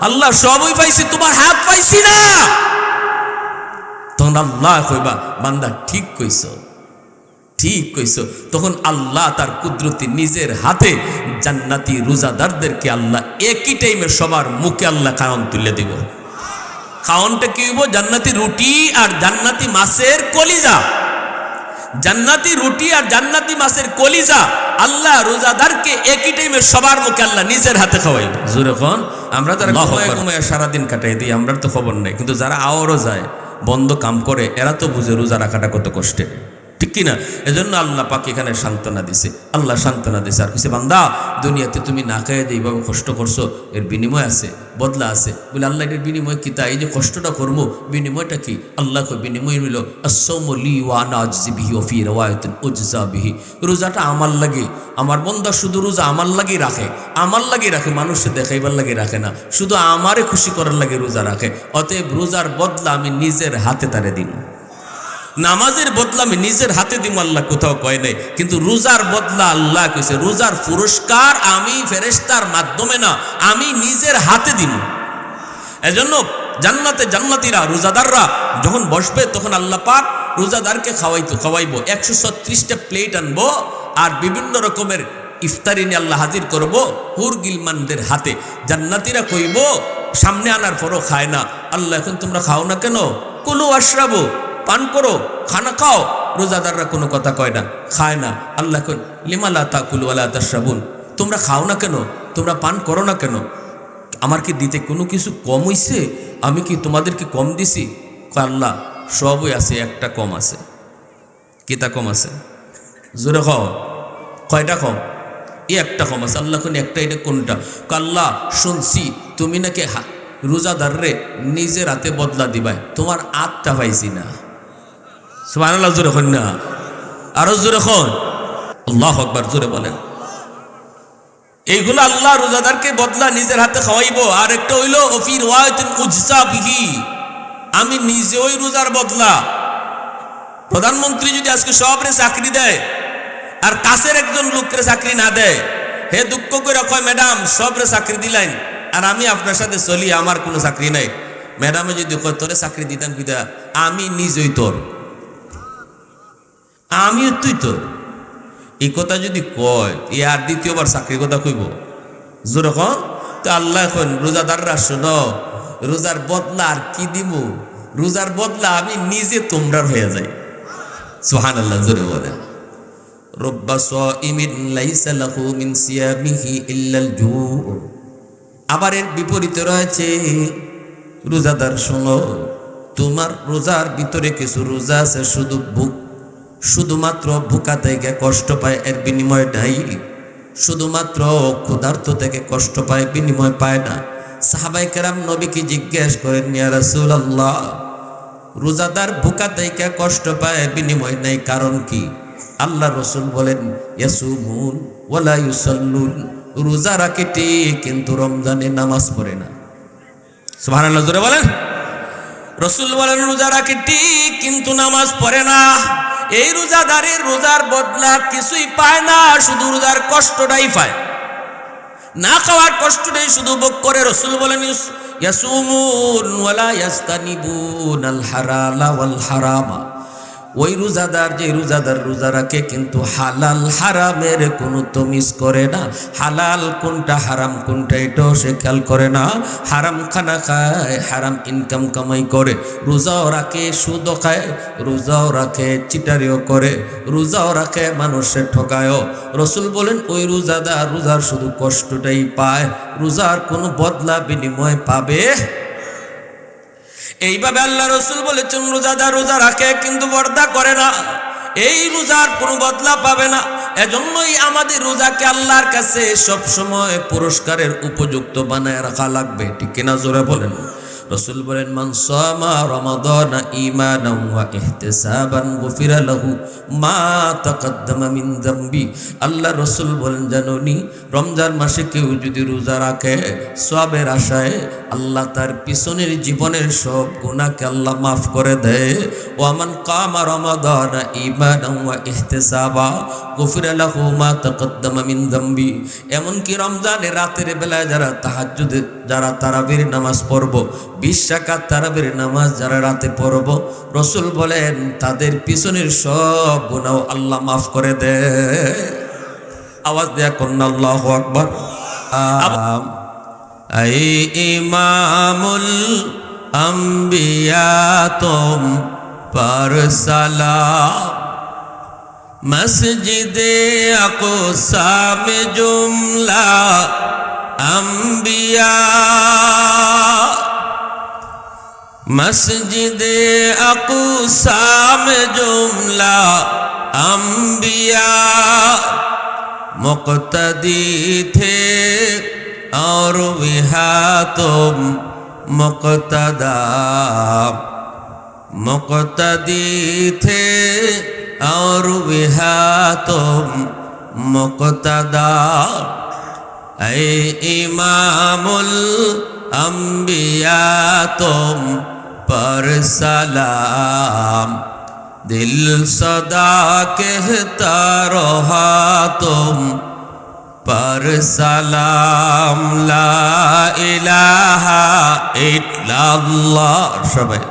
আল্লাহ সবই পাইছি, তোমার হাত পাইছি না। তখন আল্লাহ কইবা বান্দা ঠিক কইছ, ঠিক কইছো। তখন আল্লাহ তার কুদরতি নিজের হাতে জান্নাতি রোজাদারদেরকে আল্লাহ একই টাইমে সবার মুখে আল্লাহ খাওয়ান তুলে দিব। খাওয়ানটা কি হইব? জান্নাতি রুটি আর জান্নাতি মাছের কলিজা। জান্নাতি রুটি আর জান্নাতি মাছের কলিজা আল্লাহ রোজাদারকে একই টাইমে সবার মুখে আল্লাহ নিজের হাতে খাওয়াইব। জোরে কোন। আমরা তারা ঘুমায় সারাদিন কাটাই দিই, আমরা তো খবর নাই। কিন্তু যারা আওয়ারও যায়, বন্ধ কাম করে, এরা তো বুঝে রোজা রাখাটা কত কষ্টে, ঠিক কিনা? এজন্য আল্লাহ পাক এখানে সান্ত্বনা দিছে। আল্লাহ সান্ত্বনা দিছে আর কিছু, বান্দা দুনিয়াতে তুমি না খাইয়ে দিয়ে এইভাবে কষ্ট করছো, এর বিনিময় আছে, বদলা আছে। বলে আল্লাহ এর বিনিময় কি? তা এই যে কষ্টটা করবো, বিনিময়টা কি? আল্লাহ বিনিময় হইল আসসাউমু লি ওয়া আনা আজজি বিহি ওয়া ফি রিওয়ায়াতিন উজজা বিহি। রোজাটা আমার লাগে, আমার বন্দা শুধু রোজা আমার লাগেই রাখে, আমার লাগেই রাখে, মানুষে দেখাইবার লাগে রাখে না, শুধু আমারে খুশি করার লাগে রোজা রাখে। অতএব রোজার বদলা আমি নিজের হাতে তারে দিন। নামাজের বদলা আমি নিজের হাতে দিব, আল্লাহ কোথাও কয় নাই। কিন্তু রোজার বদলা আল্লাহ কইছে, রোজার পুরস্কার আমি ফেরেশতার মাধ্যমে না, আমি নিজের হাতে দিব। এজন্য জান্নাতে জান্নাতীরা রোজাদাররা যখন বসবে, তখন আল্লাহ পাক রোজাদারকে খাওয়াইবো 136টা প্লেট আনবো, আর বিভিন্ন রকমের ইফতারি নিয়ে আল্লাহ হাজির করব হুর গিলমানদের হাতে। জান্নাতীরা কইব সামনে আনার পরও খায় না, আল্লাহ এখন তোমরা খাও না কেন? কুলু আশরাবু, পান করো, খানা খাও। রোজাদাররা কোনো কথা কয় না, খায় না। আল্লাহ কন লিমা লা তাকুলু ওয়া লা তাশরাবুন, তোমরা খাও না কেন, তোমরা পান করো না কেন? আমার কি দিতে কোনো কিছু কম হইছে? আমি কি তোমাদেরকে কম দিছি? আল্লাহ সবই আছে, একটা কম আছে। কিতা কম আছে? জোরে খাও, কয়টা কম? একটা কম আছে। আল্লাহ কোন একটা, এটা কোনটা? আল্লাহ শুনছি তুমি নাকি রোজাদাররে নিজের হাতে বদলা দিবাই, তোমার আত্মা পাইছি না। সুবহানাল্লাহ, জোরে খন না, আরো জোরে খন। আল্লাহু আকবার, জোরে বলেন। এইগুলো আল্লাহ রোজাদারকে বদলা নিজের হাতে খাওয়াইবো। আর একটা হইল ফি রিওয়ায়াতিন উজজা বিহি, আমি নিজে ওই রোজার বদলা। প্রধানমন্ত্রী যদি আজকে সবরে চাকরি দেয় আর কাছের একজন লোককে চাকরি না দেয়, হে দুঃখ করে কয় ম্যাডাম সবরে চাকরি দিলেন আর আমি আপনার সাথে চলি, আমার কোনো চাকরি নাই। ম্যাডামে যদি কয় তোরে চাকরি দিতাম কিতা, আমি নিজেই তোর, আমিও তুই তোর, এই কথা যদি কয়, এ আর দ্বিতীয়বার চাকরির কথা কইব? জোরে কন। তো আল্লাহ এখন রোজাদাররা শোনো, রোজার বদলা আর কি দিব? রোজার বদলা আমি নিজে তোমরার হয়ে যাই। সুবহানাল্লাহ, জোরে বলেন। রব্বা সাইমিন লাইসা লাহু মিন সিয়ামিহি ইল্লাল জু। আবার এর বিপরীতে রয়েছে, রোজাদার শোনো, তোমার রোজার ভিতরে কিছু রোজা আছে শুধু ভুক, শুধুমাত্র ভুকা থেকে কষ্ট পায়, এর বিনিময় নাই। শুধুমাত্র ক্ষুধার্ত থেকে কষ্ট পায়, বিনিময় পায় না। সাহাবায়ে কেরাম নবীকে জিজ্ঞেস করেন, ইয়া রাসূলুল্লাহ, রোজাদার ভুকা থেকে কষ্ট পায়, বিনিময় নাই, কারণ কি? আল্লাহ রসুল বলেন, ইয়াসুমুন ওয়ালা ইউসাল্লুন, রোজা রাখে ঠিক কিন্তু রমজানে নামাজ পড়ে না। সুবহানাল্লাহ, জোরে বলেন। রসুল বলেন রোজা রাখে ঠিক কিন্তু নামাজ পড়ে না। এই রোজাদারের রোজার বদলা কিছুই পায় না, শুধু রোজার কষ্টটাই পায়, না খাওয়ার কষ্টটাই শুধু ভোগ করে। রসুল বলেন ইয়াসুমুন ওয়ালা ইয়াস্তানিবুন আল হালালা ওয়াল হারামা, ওই রোজাদার যে রোজাদার রোজা রাখে কিন্তু হালাল হারামের কোনো তমিজ করে না। হালাল কোনটা হারাম কোনটা এটাও সে খেয়াল করে না। হারাম খানা খায়, হারাম ইনকাম কামাই করে। রোজাও রাখে, সুদও খায়, রোজাও রাখে, চিটারিও করে, রোজাও রাখে, মানুষের ঠকায়ও। রসুল বলেন ওই রোজাদার রোজার শুধু কষ্টটাই পায়, রোজার কোনো বদলা বিনিময় পাবে। এইভাবে আল্লাহ রসুল বলেছেন রোজাদার রোজা রাখে কিন্তু পর্দা করে না, এই রোজার কোনো বদলা পাবে না। এজন্যই আমাদের রোজাকে আল্লাহর কাছে সব সময় পুরস্কারের উপযুক্ত বানায় রাখা লাগবে, ঠিক কিনা? জোরে বলেন। রাসূল বলেন মান সামা রমাদান ঈমানান ওয়া ইহতিসাবান গুফিরা লাহু মা তাকদ্দামা মিন যামবি। আল্লাহ রাসূল বলেন জানোনি, রমজান মাসে কেউ যদি রোজা রাখে সওয়াবের আশায়, আল্লাহ তার পিছনের জীবনের সব গুনাহকে আল্লাহ মাফ করে দেয়। ওয়া মান কামা রমাদান ঈমানান ওয়া ইহতিসাবা গুফিরা লাহু মা তাকদ্দামা মিন যামবি। এমনকি রমজানের রাতের বেলায় যারা তাহাজ্জুদ, যারা তারাবির নামাজ পড়ব, 20 রাকাত তারাবির নামাজ যারা রাতে পড়ব, রাসূল বলেন তাদের পিছনের সব গুনাহ আল্লাহ মাফ করে দেয়। আওয়াজ দেয়া কন্যা আল্লাহু আকবার। আই ইমামুল আম্বিয়া তুম पर सलाम, मस्जिदे अक़सा में जुमला अंबिया, मस्जिदे अक़सा में जुमला अंबिया मुक़्तदी थे और विहा तुम मुक़्तदा, मुक़्तदी थे और विहा तुम मुक़्तदा। ऐ इमामुल अंबिया तुम पर सलाम, दिल सदा कहता रहा तुम पर सलाम। ला इलाहा इल्लल्लाह। सबाई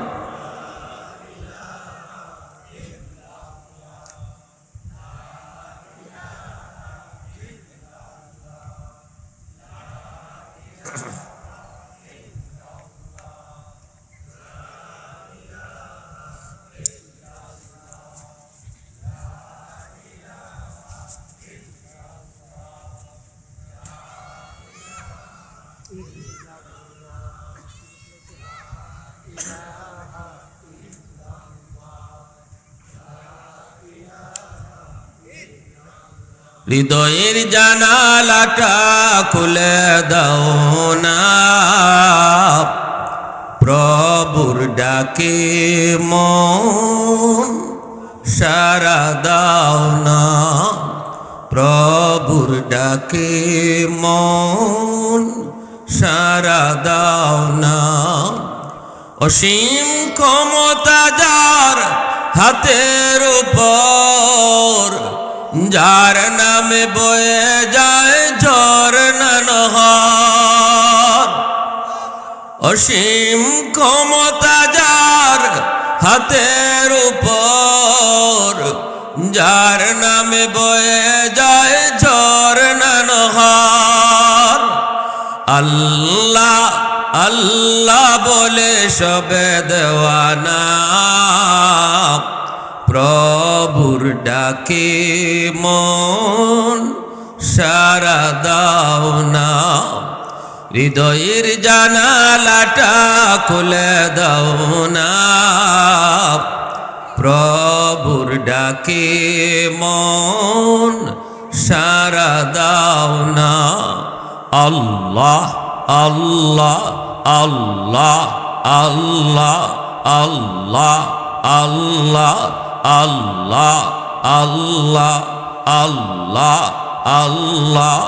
হৃদয়ের জানালাটা খুলে দাও না, প্রভুর ডাকে মন সারা দাও না, প্রভুর ডাকে মন সারা দাও না। অসীম ক্ষমতা যার হাতের উপর, যার নামে বয়ে যায় ঝরনা নহর। অসীম ক্ষমতা যার হাতের উপর, যার নামে বয়ে যায় ঝরনা নহর। আল্লাহ আল্লাহ বলে সবে দেওয়ানা, প্রভুর ডাকে মন সারা দাও না। হৃদয়ের জানালাটা খুলে দাও না, প্রভুর ডাকে মন সারা দাও না। আল্লাহ আল্লাহ আল্লাহ আল্লাহ আল্লাহ আল্লাহ আল্লাহ আল্লাহ আল্লাহ আল্লাহ।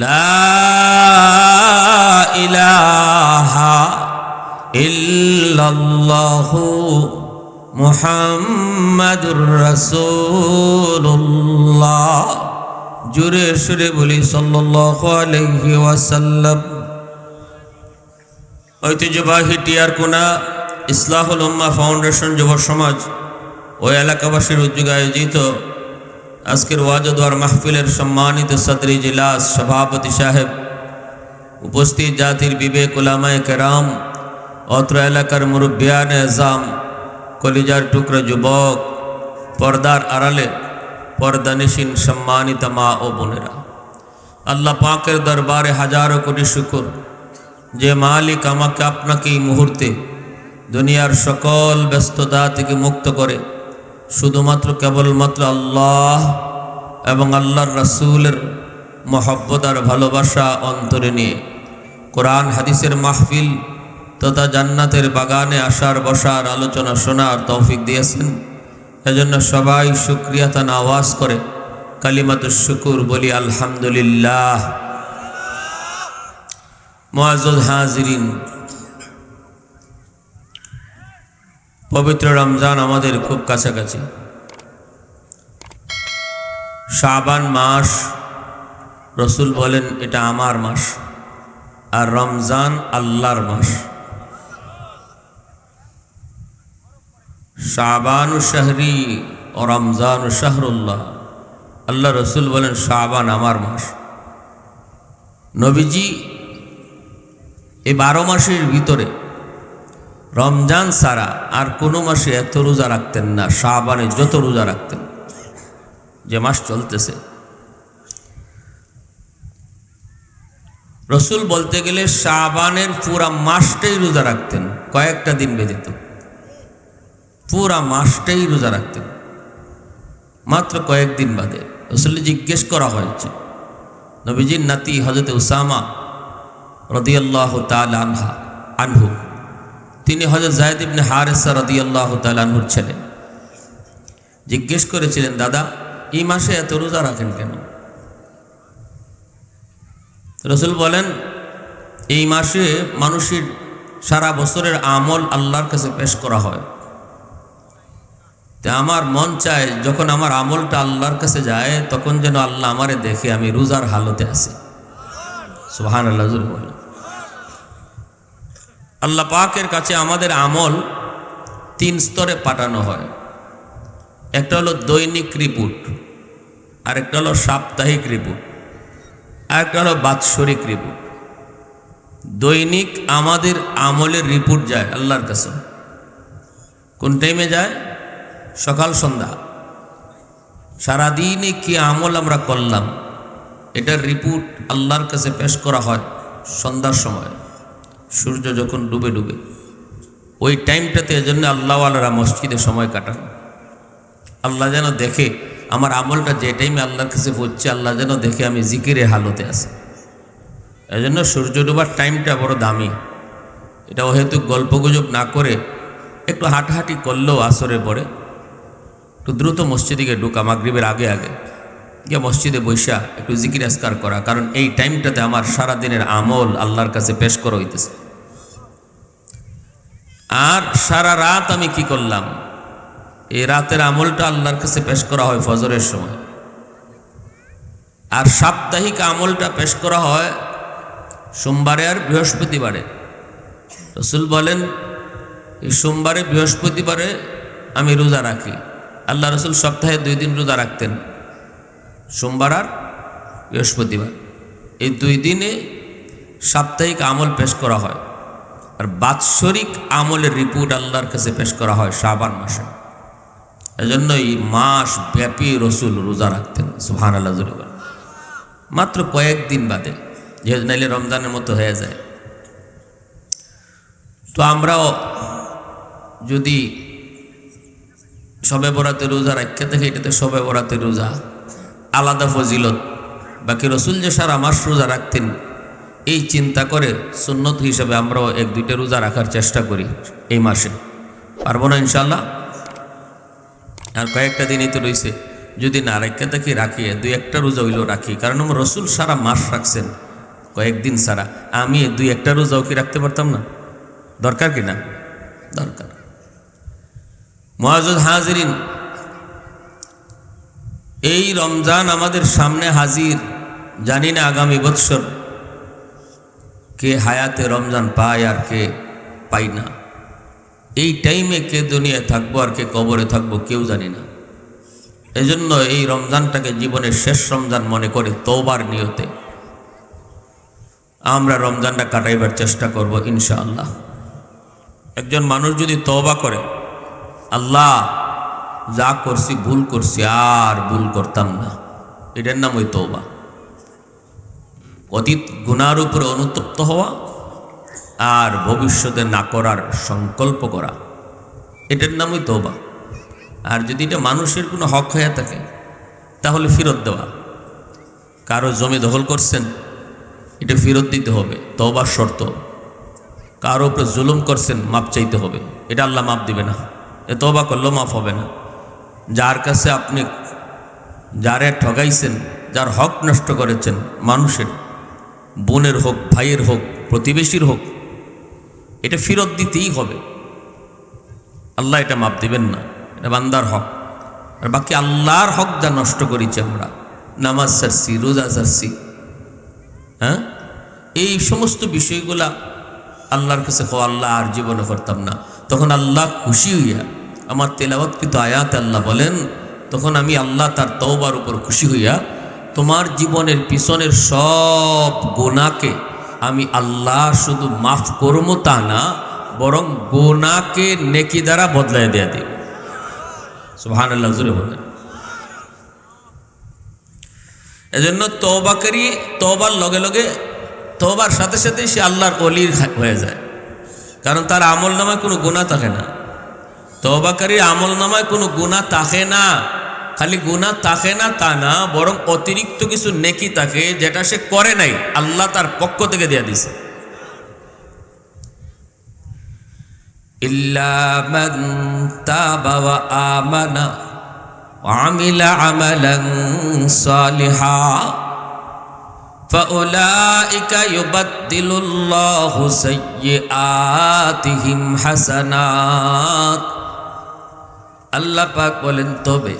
লা ইলাহা ইল্লাল্লাহু মুহাম্মাদুর রাসূলুল্লাহ। জোরে সুরে বলি সাল্লাল্লাহু আলাইহি ওয়াসাল্লাম। ঐতিহ্যবাহী টিয়ারকোনা ইসলাহুল উম্মাহ ফাউন্ডেশন যুব সমাজ ও এলাকাবাসীর উদ্যোগে আয়োজিত আজকের ওয়াজ ও দোয়ার মাহফিলের সম্মানিত সদরি ইজলাস সভাপতি সাহেব, উপস্থিত জাতির বিবেক উলামায়ে কেরাম, অত্র এলাকার মুরব্বিয়ানে আযম, কলিজার টুকরা যুবক, পর্দার আড়ালে পর্দানিশীন সম্মানিত মা ও বোনেরা, আল্লাহ পাকের দরবারে হাজারো কোটি শুকর যে মালিক আমাকে আপনাকে এই মুহূর্তে দুনিয়ার সকল ব্যস্ততা থেকে মুক্ত করে শুধুমাত্র কেবলমাত্র আল্লাহ এবং আল্লাহর রাসূলের মহব্বত আর ভালোবাসা অন্তরে নিয়ে কোরআন হাদিসের মাহফিল তথা জান্নাতের বাগানে আসার বসার আলোচনা শোনার তৌফিক দিয়েছেন। এজন্য সবাই শুকরিয়া তান আওয়াজ করে কালিমাতুশ শুকুর বলি আলহামদুলিল্লাহ। মুআজ্জাজ হাজিরিন, পবিত্র রমজান আমাদের খুব কাছাকাছি। শাবান মাস, রসুল বলেন এটা আমার মাস, আর রমজান আল্লাহর মাস। শাবানু শাহরি ও রমজানু শাহরুল্লাহ। আল্লাহ রসুল বলেন শাবান আমার মাস। নবীজি এই 12 মাসের ভিতরে রমজান ছাড়া আর কোনো মাসে এত রোজা রাখতেন না শাবানে যত রোজা রাখতেন। যে মাস চলতেছে, রসুল বলতে গেলে শাবানের পুরা মাসটাই রোজা রাখতেন, কয়েকটা দিন ব্যতীত পুরা মাসটাই রোজা রাখতেন, মাত্র কয়েকদিন বাদে। রসুল জিজ্ঞেস করা হয়েছে, নবীজির নাতি হযরত উসামা রাদিয়াল্লাহু তাআলা আনহু, তিনি হযরত যায়েদ ইবনে হারেসা রাদিয়াল্লাহু তাআলা আনহুর ছেলে, জিজ্ঞেস করেছিলেন, দাদা এই মাসে এত রোজা রাখেন কেন? রসুল বলেন এই মাসে মানুষের সারা বছরের আমল আল্লাহর কাছে পেশ করা হয়। তা আমার মন চায় যখন আমার আমলটা আল্লাহর কাছে যায় তখন যেন আল্লাহ আমারে দেখে আমি রোজার হালতে আছি। সুবহানাল্লাহ। আল্লাহ পাকের কাছে আমাদের আমল 3 স্তরে পাঠানো হয়। একটা হলো দৈনিক রিপোর্ট, আরেকটা হলো সাপ্তাহিক রিপোর্ট, আরেকটা হলো বাৎসরিক রিপোর্ট। দৈনিক আমাদের আমলের রিপোর্ট যায় আল্লাহর কাছে। কোন টাইমে যায়? সকাল সন্ধ্যা। সারাদিনে কি আমল আমরা করলাম এটার রিপোর্ট আল্লাহর কাছে পেশ করা হয় সন্ধ্যার সময়, সূর্য যখন ডুবে ডুবে। ওই টাইমটাতে এজন্য আল্লাহওয়ালারা মসজিদে সময় কাটান। আল্লাহ যেন দেখে আমার আমলটা যে টাইমে আল্লাহর কাছে পড়ছে, আল্লাহ যেন দেখে আমি জিকিরের হালতে আছি। এজন্য সূর্য ডুবার টাইমটা বড় দামি। এটা হয়তো গল্পগুজব না করে একটু হাঁটাহাঁটি করলেও আসরের পরে একটু দ্রুত মসজিদে গিয়ে ঢুকা, মাগরিবের আগে আগে গিয়ে মসজিদে বৈশা একটু জিকির আজকার করা, কারণ এই টাইমটাতে আমার সারাদিনের আমল আল্লাহর কাছে পেশ করা হইতেছে। আর সারা রাত আমি কি করলাম এই রাতের আমলটা আল্লাহর কাছে পেশ করা হয় ফজরের সময়। আর সাপ্তাহিক আমলটা পেশ করা হয় সোমবারে আর বৃহস্পতিবারে। রসুল বলেন এই সোমবারে বৃহস্পতিবারে আমি রোজা রাখি। আল্লাহ রসুল সপ্তাহে 2 দিন রোজা রাখতেন, সোমবার আর বৃহস্পতিবার। এই 2 দিনে সাপ্তাহিক আমল পেশ করা হয়। আর বাৎসরিক আমলের রিপোর্ট আল্লাহর কাছে পেশ করা হয় শাবান মাসে। এজন্য এই মাস ব্যাপী রসুল রোজা রাখতেন। সুবহানাল্লাহ। মাত্র কয়েকদিন বাদে, যেহেতু নাইলে রমজানের মতো হয়ে যায়। তো আমরাও যদি শবে বরাতে রোজা রাখতে দেখি, এটাতে শবে বরাতে রোজা আলাদা ফজিলত। বাকি রসুল যে সারা মাস রোজা রাখতেন এই চিন্তা করে সুন্নত হিসেবে আমরাও 1-2টা রোজা রাখার চেষ্টা করি এই মাসে। পারবো না ইনশাল্লাহ? আর কয়েকটা দিনই তো রয়েছে, যদি না রাখতে থাকি রাখি, 2-1টা রোজা হইলেও রাখি। কারণ আমার রসুল সারা মাস রাখছেন, কয়েকদিন ছাড়া। আমি 2-1টা রোজাও কি রাখতে পারতাম না? দরকার কি না? দরকার। মুআজ্জাজ হাজিরিন, এই রমজান আমাদের সামনে হাজির। জানি না আগামী বৎসর কে হায়াতে রমজান পায় আর কে পাই না। এই টাইমে কে দুনিয়ায় থাকবো আর কে কবরে থাকবো কেউ জানি না। এজন্য এই রমজানটাকে জীবনের শেষ রমজান মনে করে তওবার নিয়তে আমরা রমজানটা কাটাইবার চেষ্টা করব ইনশাআল্লাহ। একজন মানুষ যদি তওবা করে, আল্লাহ যা করছি ভুল করছি আর ভুল করতাম না, এটার নাম ওই তওবা। অতীত গুনার উপরে অনুতপ্ত হওয়া আর ভবিষ্যতে না করার সংকল্প করা, এটার নামই তওবা। আর যদি এটা মানুষের কোনো হক হয়ে থাকে তাহলে ফেরত দেওয়া। কারো জমি দখল করছেন, এটা ফেরত দিতে হবে, তওবার শর্ত। কারো উপরে জুলুম করছেন, মাপ চাইতে হবে, এটা আল্লাহ মাপ দিবে না, এ তওবা করলেও মাফ হবে না। যার কাছে আপনি যারে ঠগাইছেন, যার হক নষ্ট করেছেন, মানুষের, বোনের হোক, ভাইয়ের হোক, প্রতিবেশীর হোক, এটা ফেরত দিতেই হবে। আল্লাহ এটা মাপ দিবেন না, এটা বান্দার হক। আর বাকি আল্লাহর হক যা নষ্ট করেছি আমরা, নামাজ ছাড়ছি, রোজা ছাড়ছি, হ্যাঁ, এই সমস্ত বিষয়গুলা আল্লাহর কাছে আল্লাহ আর জীবনে করতাম না। তখন আল্লাহ খুশি হইয়া, আমার তেলাওয়াতকৃত আয়াতে আল্লাহ বলেন, তখন আমি আল্লাহ তার তওবার উপর খুশি হইয়া তোমার জীবনের পিছনের সব গুনাহকে আমি আল্লাহ শুধু মাফ করবো তা না, বরং গুনাহকে নেকি দ্বারা বদলায় দেয়া দিই। সুবহানাল্লাহ, জোরে বলেন। এজন্য তওবাকারী তওবার লগে লগে, তওবার সাথে সাথে সে আল্লাহর ওলি হয়ে যায়, কারণ তার আমল নামায় কোনো গুনাহ থাকে না। তওবাকারীর আমল নামায় কোনো গুনাহ থাকে না। খালি গুনাহ থাকে না তা না, বরং অতিরিক্ত কিছু নেকি থাকে যেটা সে করে নাই, আল্লাহ তার পক্ষ থেকে দেয়া দিছে। ইল্লা মান তাবা ওয়া আমানা ওয়া আমিলা আমালান সালিহা ফাউলাইকা ইউবাদদিলুল্লাহু সাইয়্যাতিহিম হাসানাত। আল্লাহ পাক বলেন, তবে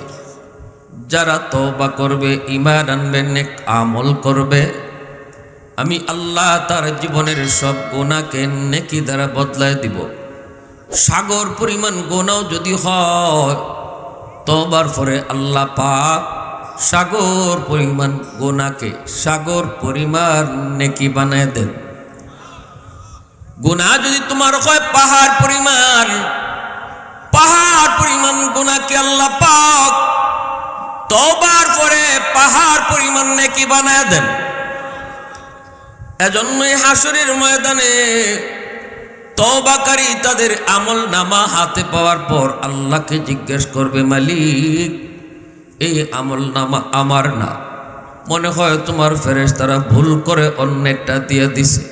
যারা তওবা করবে, ঈমান আনবে, নেক আমল করবে, আমি আল্লাহ তার জীবনের সব গুনাহকে নেকি দ্বারা বদলায় দিব। সাগর পরিমাণ গুনাহ যদি হয়, তওবার পরে আল্লাহ পাক সাগর পরিমাণ গুনাহকে সাগর পরিমাণ নেকি বানায় দেন। গুনাহ যদি তোমার হয় পাহাড় পরিমাণ, পাহাড় পরিমাণ গুনাহকে আল্লাহ পাক তওবার পরে পাহাড় পরিমাণ নেকি বানায় দেন। এজন্যই হাসরের ময়দানে তওবাকারী তাদের আমল নামা হাতে পাওয়ার পর আল্লাহকে জিজ্ঞেস করবে, মালিক, এই আমল নামা আমার না, মনে হয় তোমার ফেরেশতারা ভুল করে অন্যটা দিয়ে দিছে।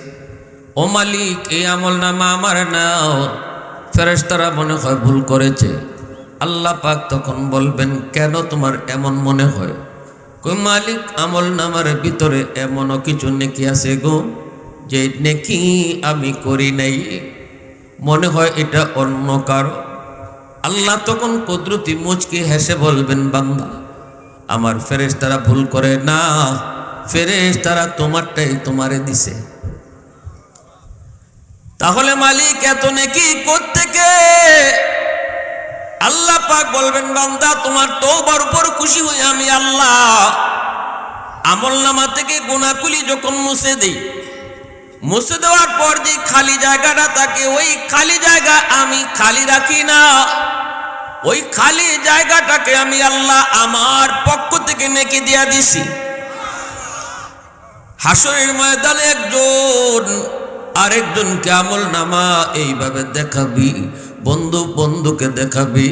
ও মালিক, এই আমল নামা আমার না, ফেরেশতারা মনে হয় ভুল করেছে। আল্লাহ পাক তখন বলবেন, কেন তোমার এমন মনে হয়? কই, মালিক, আমল নামার ভিতরে এমনও কিছু নেকি আছে গো, যে নেকি আমি করি নাই, মনে হয় এটা অন্য কারো। আল্লাহ তখন কুদরতি মুচকি হেসে বলবেন, বান্দা, আমার ফেরেশতারা ভুল করে না, ফেরেশতারা তোমারটাই তোমারে দিছে। তাহলে মালিক এত নেকি কোত্থেকে? আল্লাহ পাক বলবেন, বান্দা, তোমার তওবার উপর খুশি হই আমি আল্লাহ আমলনামা থেকে গুনাহগুলি যখন মুছে দেই, মুছে দেওয়ার পর যে খালি জায়গাটা থাকে, ওই খালি জায়গা আমি খালি রাখি না, ওই খালি জায়গাটাকে আমি আল্লাহ আমার পক্ষ থেকে নেকি দিয়া দিছি। হাসরের ময়দানে একজন আরেকজনকে আমলনামা এইভাবে দেখাবি, বন্ধু বন্ধুকে দেখাবি,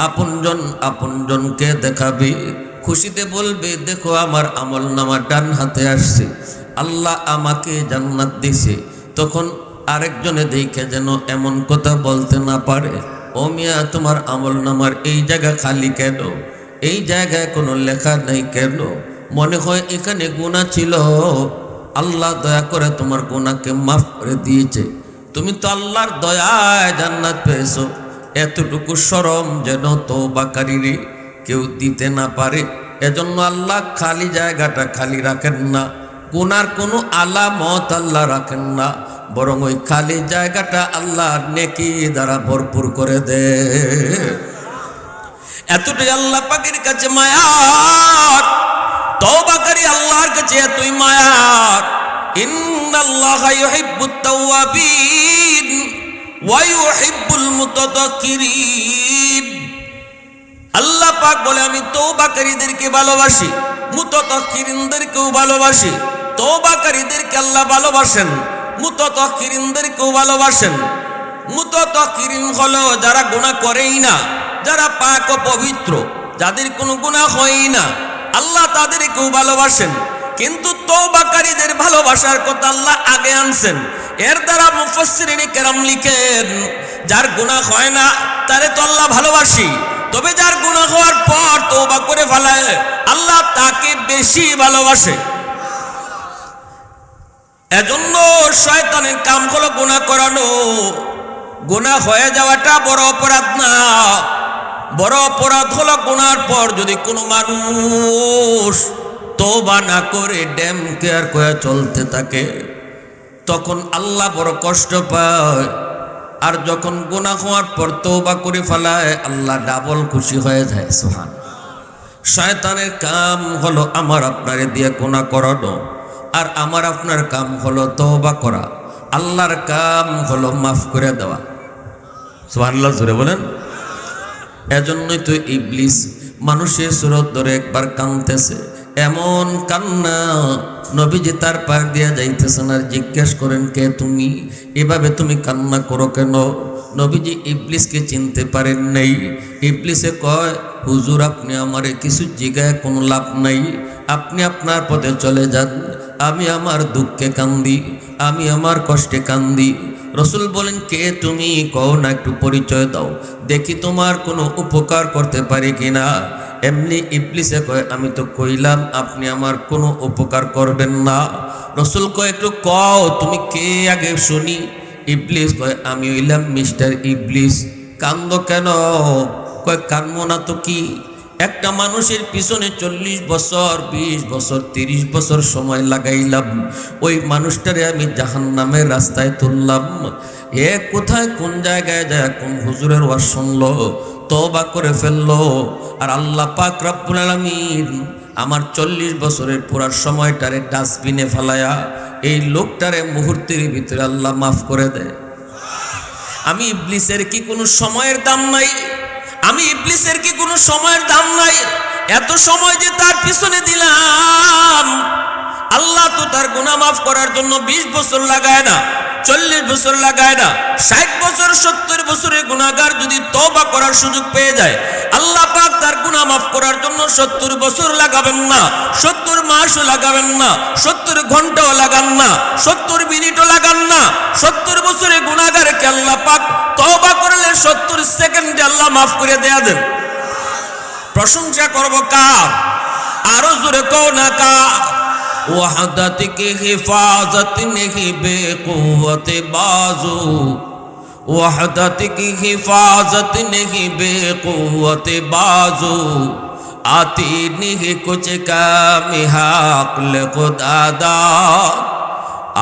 আপনজন আপনজনকে দেখাবি, খুশিতে বলবে, দেখো আমার আমলনামা ডান হাতে আসছে, আল্লাহ আমাকে জান্নাত দিছে। তখন আরেকজনে দেখে যেন এমন কথা বলতে না পারে, ও মিয়া, তোমার আমলনামার এই জায়গা খালি কেন? এই জায়গায় কোনো লেখা নাই কেন? মনে হয় এখানে গুনাহ ছিল, আল্লাহ দয়া করে তোমার গুনাহকে মাফ করে দিয়েছে। তুমি তো আল্লাহর দয়ায় জান্নাত পেয়েছো। এতটুকু শরম যেন তওবাকারীরে কেউ দিতে না পারে, এজন্য আল্লাহ খালি জায়গাটা খালি রাখেন না, গুনার কোনো আলামত আল্লাহ রাখেন না, বরং ওই খালি জায়গাটা আল্লাহ নেকি দ্বারা ভরপুর করে দে। এতটাই আল্লাহ পাকের কাছে মায়ার, তওবাকারী আল্লাহর কাছে এতই মায়ার। ইন্নাল্লাহা ইউহিব্বুত তাওয়াবিন ওয়া ইউহিব্বুল মুতাতাক্কিরিন। আল্লাহ পাক বলে, আমি তওবাকারীদেরকে ভালোবাসি, মুতাতাক্কিরিনদেরকেও ভালোবাসি। তওবাকারীদেরকে আল্লাহ ভালোবাসেন, মুতাতাক্কিরিনদেরকেও ভালোবাসেন। মুতাতাহহিরিন হলো যারা গুনাহ করেই না, যারা পাক ও পবিত্র, যাদের কোনো গুনাহ হয়ই না, আল্লাহ তাদেরকেও ভালোবাসেন। কিন্তু তওবাকারীদের ভালোবাসার কথা আল্লাহ আগে আনছেন। এর দ্বারা মুফাসসিরিন কেরাম লিখেন, যার গুনাহ হয় না তারে তো আল্লাহ ভালোবাসি, তবে যার গুনাহ হওয়ার পর তওবা করে ফেলায় আল্লাহ তাকে বেশি ভালোবাসে। এজন্য শয়তানের কাম হলো গুনাহ করানো। গুনাহ হয়ে যাওয়াটা বড় অপরাধ না, বড় অপরাধ হলো গুনার পর যদি কোনো মানুষ তওবা না করে ড্যাম কেয়ার করে চলতে থাকে, তখন আল্লাহ বড় কষ্ট পায়। আর যখন গুনাহ হওয়ার পর তওবা করে ফেলায় আল্লাহ ডাবল খুশি হয়ে যায়। সুবহান। শয়তানের কাম হলো আমার আপনারে দিয়ে গুনাহ করানো, আর আমার আপনার কাম হলো তওবা করা। আল্লাহর কাম হলো মাফ করে দেওয়া। সুবহানাল্লাহ, জোরে বলেন। এজন্যই তো ইবলিস মানুষের সুরত ধরে একবার কাঁদতেছে, এমন কান্না নবীজি তার পার দিয়া যাইতেছেন। আর জিজ্ঞেস করেন, কে তুমি? এভাবে তুমি কান্না করো কেন? নবীজি ইবলিসকে চিনতে পারেন নাই। ইবলিসে কয়, হুজুর আপনি আমারে কিছু জিগায় কোনো লাভ নাই, আপনি আপনার পথে চলে যান, আমি আমার দুঃখে কান্দি, আমি আমার কষ্টে কান্দি। রসুল বলেন, কে তুমি? কও না, একটু পরিচয় দাও, দেখি তোমার কোনো উপকার করতে পারি কিনা। এমনি ইবলিসে কয়, আমি তো কইলাম আপনি আমার কোনো উপকার করবেন না। রসুল কয়, একটু কও তুমি কে আগে শুনি। ইবলিস কয়, আমি হইলাম মিস্টার ইবলিস। কান্দো কেন? কয়, কান্দবো না তো কি, একটা মানুষের পিছনে 40 বছর 20 বছর 30 বছর সময় লাগাইলাম, ওই মানুষটারে আমি জাহান্নামের রাস্তায় তুললাম। এ কোথায় কোন জায়গায় যায় কোন হুজুরের ওয়াজ শুনলো, তওবা করে ফেললো, আর আল্লাহ পাক রব্বুল আলামিন আমার 40 বছরের পুরা সময়টারে ডাস্টবিনে ফেলায়া এই লোকটারে মুহূর্তের ভিতরে আল্লাহ মাফ করে দেয়। আমি ইবলিসের কি কোনো সময়ের দাম নাই? আমি ইবলিসের কি কোনো সময়ের দাম নাই? এত সময় যে তার পিছনে দিলাম, আল্লাহ তো তার গুনাহ মাফ করার জন্য 20 বছর লাগায় না, 40 বছর লাগায় না, 60 বছর 70 বছরের গুনাহগার যদি তওবা করার সুযোগ পেয়ে যায়, আল্লাহ পাক তার গুনাহ মাফ করার জন্য 70 বছর লাগাবেন না, 70 মাসও লাগাবেন না, 70 ঘন্টাও লাগান না, 70 মিনিটও লাগান না। 70 বছরের গুনাহগারকে আল্লাহ পাক তওবা করলে 70 সেকেন্ডে আল্লাহ মাফ করে দেয়া দেন। প্রশংসা করব কার? আরো জোরে কও না কার? वहदत की हिफाजत नहीं बेक़ुव्वत बाजू, वहदत की हिफाजत नहीं बेक़ुव्वत बाजू, आती नहीं कुछ काम हक़ खुदा दा,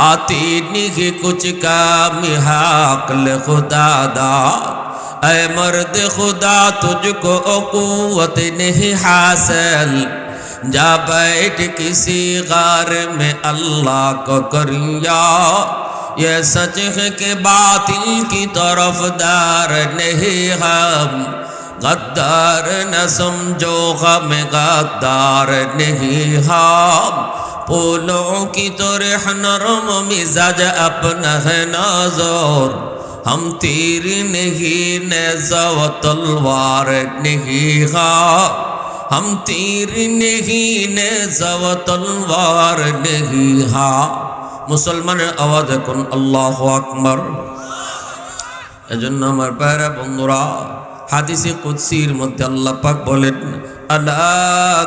आती नहीं कुछ काम हक़ खुदा दा। ऐ मर्द खुदा तुझको क़ुव्वत नहीं हासिल, जा बैठ किसी गार में अल्लाह को करिया, ये सच है कि बातिल की तरफदार नहीं हम, गद्दार न समझो हम गद्दार नहीं हम, फूलों की तरह नरम मिजाज अपना है नाज़ुर, हम तीर नहीं नेज़ा व तलवार नहीं हम, हम तीर नहीं नेज़ा व तलवार नहीं हाँ। मुसलमाনের आवाज এখন আল্লাহু আকবার। এজন্য আমার ভাইরা বন্ধুরা, হাদিসে কুদসির মধ্যে আল্লাহ পাক বলেন, আলা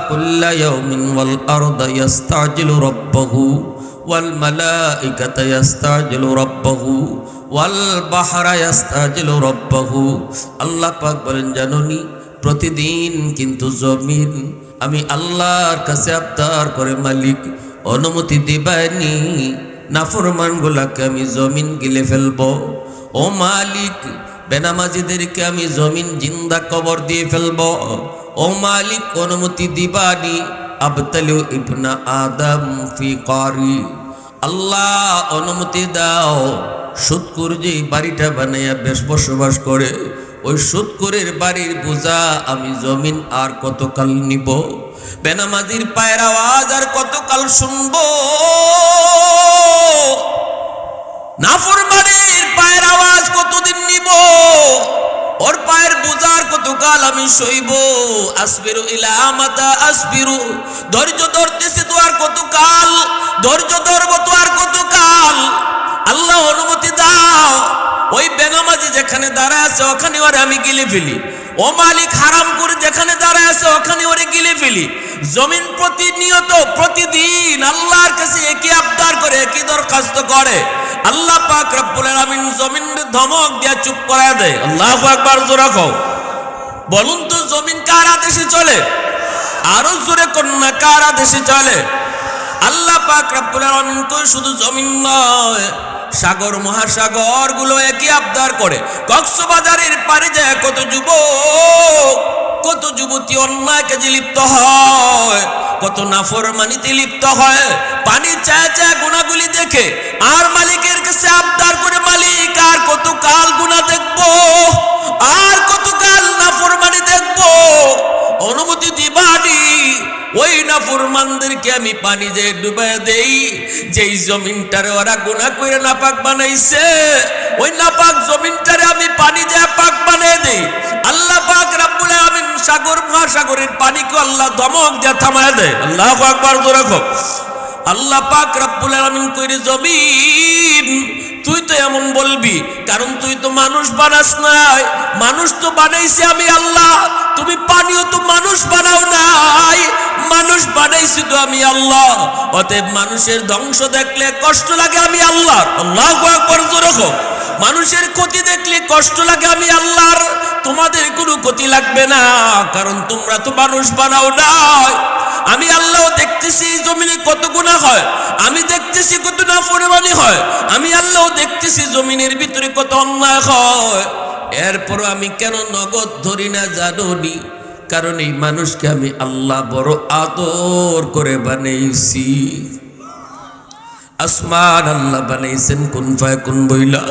কুল্লা ইয়াউমিন ওয়াল আরদা ইস্তাজিলু রাব্বাহু ওয়াল মালাইকাতু ইস্তাজিলু রাব্বাহু ওয়াল বাহরা ইস্তাজিলু রাব্বাহু। আল্লাহ পাক বলেন, জানোনি প্রতিদিন কিন্তু জমিন আমি আল্লাহর কাছে আবদার করে, মালিক অনুমতি দিবানি নাফরমান গুলাকে আমি জমিন গিলে ফেলবো। ও মালিক, বেনামাজিদেরকে আমি জমিন জিন্দা কবর দিয়ে ফেলবো। ও মালিক, অনুমতি দিবানি আবতালু ইবনা আদম ফি কারি। আল্লাহ অনুমতি দাও, সুদকুর যে বাড়িটা বানাইয়া বেশ বসবাস করে, ওই সুদকুরের বাড়ির বোঝা আমি জমিন আর কতকাল নিব? বেনামাজির পায়ের আওয়াজ আর কতকাল শুনবো? নাফরমানের পায়ের আওয়াজ কতদিন নিয়ে ওর পায়ের বোঝার কতকাল আমি সইব, আসবিরু ইলা মাতা আসবিরু, ধৈর্য ধরতেছি তো আর কতকাল, ধৈর্য ধরবো তো আর কতকাল। আল্লাহ অনুমতি দাও, ওই বেনামাজি যেখানে দাঁড়ায় আছে ওখানে ওরে আমি গিলে ফেলি, ও মালিক হারাম করে যেখানে দাঁড়ায় আছে ওখানে ওরে গিলে ফেলি। জমিন প্রতিনিয়ত প্রতিদিন আল্লাহর কাছে একই আবদার করে, একই দরখাস্ত করে। আল্লাহ পাক রব্বুল আলামিন জমিনের ধমক দিয়ে চুপ করায় দেয়। আল্লাহু আকবার, জোরে কও। বলুন তো জমিন কার আদেশে চলে? আরো জোরে কন্যা, কার আদেশে চলে? আল্লাহ পাক রব্বুল আলামিন কই শুধু জমিন নয়, সাগর মহাসাগর গুলো একই আবদার করে। কক্সবাজারের পারে যায় কত যুবক, কত যুবতী অন্যায় কাজে লিপ্ত হয়, কত নাফরমানিতে লিপ্ত হয়, পানি চায় চায় গুনাহগুলি দেখে আর মালিকের কাছে আবদার করে, মালিক আর কত কাল গুনাহ দেখবো, আর কত কাল নাফরমানি দেখবো, অনুমতি দিবানি। ওই নাফরমানদেরকে আমি পানি যে ডুবাইয়া দেই, যেই জমিনটারে ওরা গুনাহ করে নাপাক বানাইছে, ওই নাপাক জমিনটারে আমি পানি যে পাক বানিয়ে দেই। আল্লাহ পাক রব্বুল আলামিন সাগর মহাসাগরের পানিকে আল্লাহ ধমক দিয়ে থামায় দেয়। আল্লাহু আকবার, জোরে কও। আল্লাহ পাক রব্বুল আলামিন কইরে, জমিন তুই তো এমন বলবি, কারণ তুই তো মানুষ বানাস নাই, মানুষ তো বানাইছে আমি আল্লাহ, তুমি পানিও তো মানুষ বানাও নাই, মানুষ বানাইছি তো আমি আল্লাহ। অতএব মানুষের ধ্বংস দেখলে কষ্ট লাগে আমি আল্লাহর। আল্লাহু আকবার, জোরে কও। মানুষের ক্ষতি দেখলে কষ্ট লাগে আমি আল্লাহর, তোমাদের কোনো ক্ষতি লাগবে না, কারণ তোমরা তো মানুষ বানাও নাই। আমি আল্লাহ দেখতেছি জমিনে কত গুনাহ হয়, আমি দেখতেছি কত নাফরমানি হয়, আমি আল্লাহ দেখতেছি জমিনের ভিতরে কত অন্যায় হয়। এরপর আমি কেন নগদ ধরি না জানোনি? কারণ এই মানুষকে আমি আল্লাহ বড় আদর করে বানাইছি। আসমান আল্লাহ বানাইছেন কুন ফায়াকুন বইলা,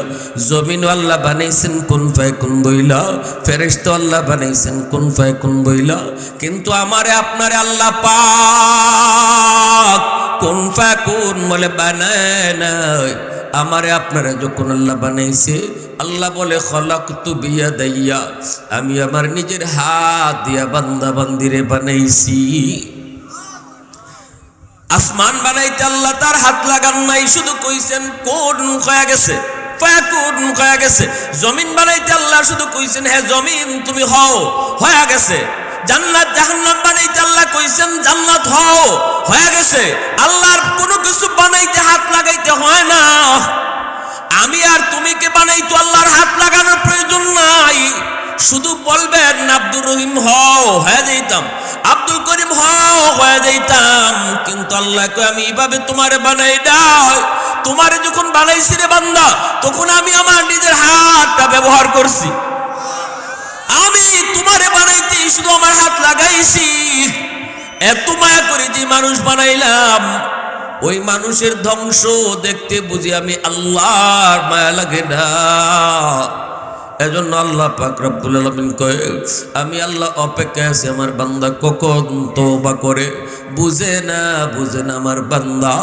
জমিন আল্লাহ বানাইছেন কুন ফায়াকুন বইলা, ফেরেশতা আল্লাহ বানাইছেন কুন ফায়াকুন বইলা। কিন্তু আমারে আপনারে আল্লাহ পাক কুন ফায়াকুন বলে বানায় নাই। আমারে আপনারে যখন আল্লাহ বানাইছে, আল্লাহ বলে খলাকতু বিয়াদাইয়া, আমি আমার নিজের হাত দিয়া বান্দা বান্দিরে বানাইছি। আসমান বানাইতে আল্লাহ তার হাত লাগান নাই, শুধু কইছেন কোন হয়ে গেছে, ফায়াকুন হয়ে গেছে। জমিন বানাইতে আল্লাহ শুধু কইছেন হে জমিন তুমি হও, হয়ে গেছে। জান্নাত জাহান্নাম বানাইতে আল্লাহ কইছেন জান্নাত হও, হয়ে গেছে। আল্লাহর কোনো কিছু বানাইতে হাত লাগাইতে হয় না। আমি আর তুমিকে বানাইতো আল্লাহর হাত লাগানোর প্রয়োজন নাই, শুধু বলবেন আব্দুর রহিম হও, হয়ে যাইতাম, আব্দুল করিম হও, হয়ে যাইতাম। কিন্তু আল্লাহকে আমি এইভাবে তোমারে বানাই নাই। তোমারে যখন বানাইছি রে বান্দা, তখন আমি আমার নিজের হাতটা ব্যবহার করছি। আমি তোমারে বানাইতে শুধু আমার হাত লাগাইছি। এত মায়া করে যে মানুষ বানাইলাম, ওই মানুষের ধ্বংস দেখতে বুঝি আমি আল্লাহর মায়া লাগে না। এজন্য আল্লাহ পাক রব্বুল আলামিন কয়, আমি আল্লাহ অপেক্ষায় আছি আমার বান্দা কখন তওবা করে। বুঝে না আমার বান্দা,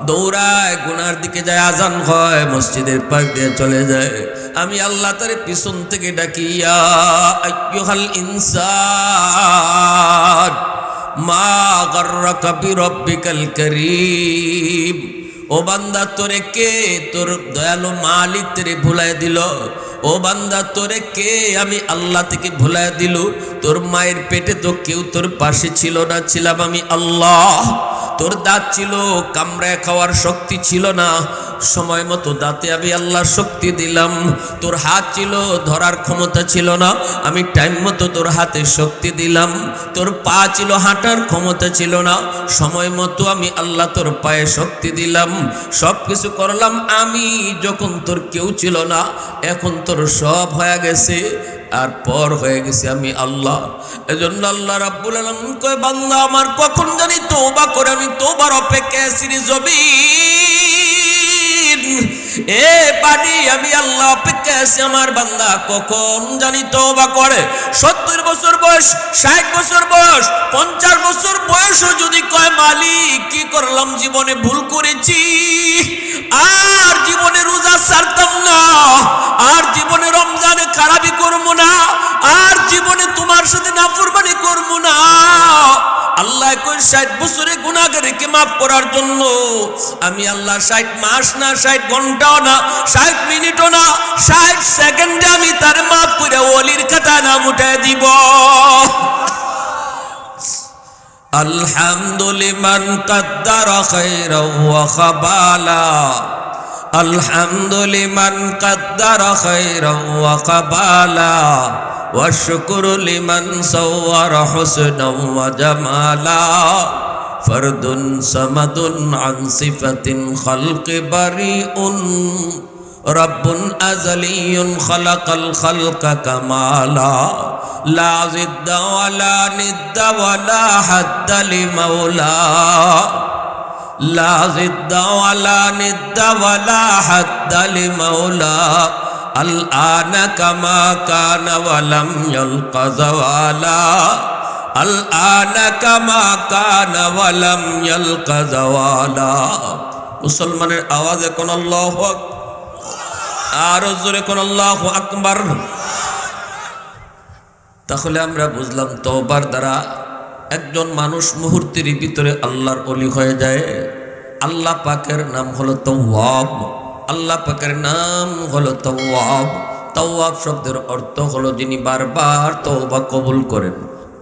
দৌড়ায় গুনার দিকে যায়, আজান হয় মসজিদের পাশ দিয়ে চলে যায়। আমি আল্লাহ তার পিছন থেকে ডাকি, ইয়া আইয়ুহাল ইনসান মা গাররাকা বিরব্বিকাল কারীম। ও বান্দা তোরে কে তোর দয়ালু মালিক তোরে ভুলাই দিল? ও বান্দা তোরে কে আমি আল্লাহ থেকে ভুলাই দিল? তোর মায়ের পেটে তো কেউ তোর পাশে ছিল না, ছিলাম আমি আল্লাহ। তোর দাঁত ছিল, কামড়ায় খাওয়ার শক্তি ছিল না, সময় মতো দাঁতে আমি আল্লাহ শক্তি দিলাম। তোর হাত ছিল, ধরার ক্ষমতা ছিল না, আমি টাইম মতো তোর হাতে শক্তি দিলাম। তোর পা ছিল, হাঁটার ক্ষমতা ছিল না, সময় মতো আমি আল্লাহ তোর পায়ে শক্তি দিলাম। সব কিছু করলাম আমি যখন তোর কেউ ছিল না। এখন তোর সব হয়ে গেছে, আর পর হয়ে গেছে আমি আল্লাহ। এজন্য আল্লাহ রাব্বুল আলামিন কয়, বান্দা আমার কখন জানি তওবা করে, আমি তওবার অপেক্ষায় আছি রে জমিন। এ পানি আমি আল্লাহ অপেক্ষায় আছি, আমার বান্দা কখন জানি তওবা করে। 70 বছর বয়স, 60 বছর বয়স, 50 বছর বয়সও যদি কয় মালিক কি করলাম, জীবনে ভুল করেছি, আর জীবনে রোজা ছাড়তাম না, আর জীবনে রমজানে খারাপি করবো না, জীবনে তোমার সাথে নাফরমানি করব না। আল্লাহ কই 60 বছরে গুনাহগারকে maaf করার জন্য আমি আল্লাহ 60 মাস না 60 ঘন্টাও না 60 মিনিটও না 60 সেকেন্ডে আমি তার maaf করে ওলির খাতা নাম উঠায় দিব। আলহামদুলিমান কাদ্দারা খায়রাও ওয়া খাবালা, আলহামদুলিমান কাদ্দারা খায়রাও ওয়া খাবালা, ওয়া শুকরু লিমান সাওয়ারা হুসনাও ওয়া জামালা, ফরদুন সামাদুন আন সিফাতিন খালকি বারিউন, রব্বুন আযালিয়ুন খালাকাল খালকা কামালা, লা জিদ্দা ওয়ালা নিদ্দা ওয়ালা হাদ্দা লিমাওলা, লা জিদ্দা ওয়ালা নিদ্দা ওয়ালা হাদ্দা লিমাওলা, আল আনা কামা কানা ওয়ালাম ইয়ালকা যাওয়ালা, আল আনা কামা কানা ওয়ালাম ইয়ালকা যাওয়ালা। মুসলমানের আওয়াজে কোন আল্লাহু আকবার, আরো জোরে কোন আল্লাহু আকবার। তাহলে আমরা বুঝলাম তওবার দ্বারা একজন মানুষ মুহূর্তের ভিতরে আল্লাহর ওলি হয়ে যায়। আল্লাহ পাকের নাম হলো তাওয়াব, আল্লাহ পাকের নাম হলো তাওয়াব। তাওয়াব শব্দের অর্থ হলো যিনি বারবার তওবা কবুল করেন,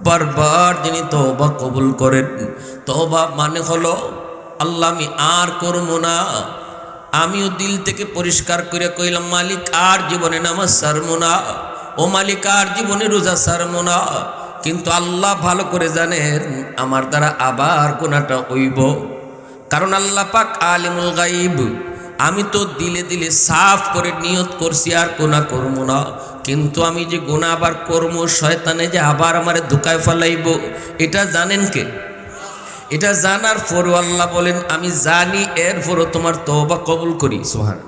বারবার যিনি তওবা কবুল করেন। তওবা মানে হলো আল্লাহ আমি আর করব না, আমিও দিল থেকে পরিষ্কার করে কইলাম মালিক আর জীবনে নামাজ ছাড়বো না, ও মালিক আর জীবনে রোজা ছাড়বো না। কিন্তু আল্লাহ ভালো করে জানেন আমার দ্বারা আবার গুনাহটা হইব, কারণ আল্লাহ পাক আলিমুল গাইব। আমি তো দিলে দিলে সাফ করে নিয়ত করছি আর গুনাহ করব না, কিন্তু আমি যে গুনাহ আবার করব, শয়তানে যে আবার আমারে ধোঁকায় ফেলাইব, এটা জানেন কে? এটা জানার পরও আল্লাহ বলেন আমি জানি, এরপরও তোমার তওবা কবুল করি। সুবহান।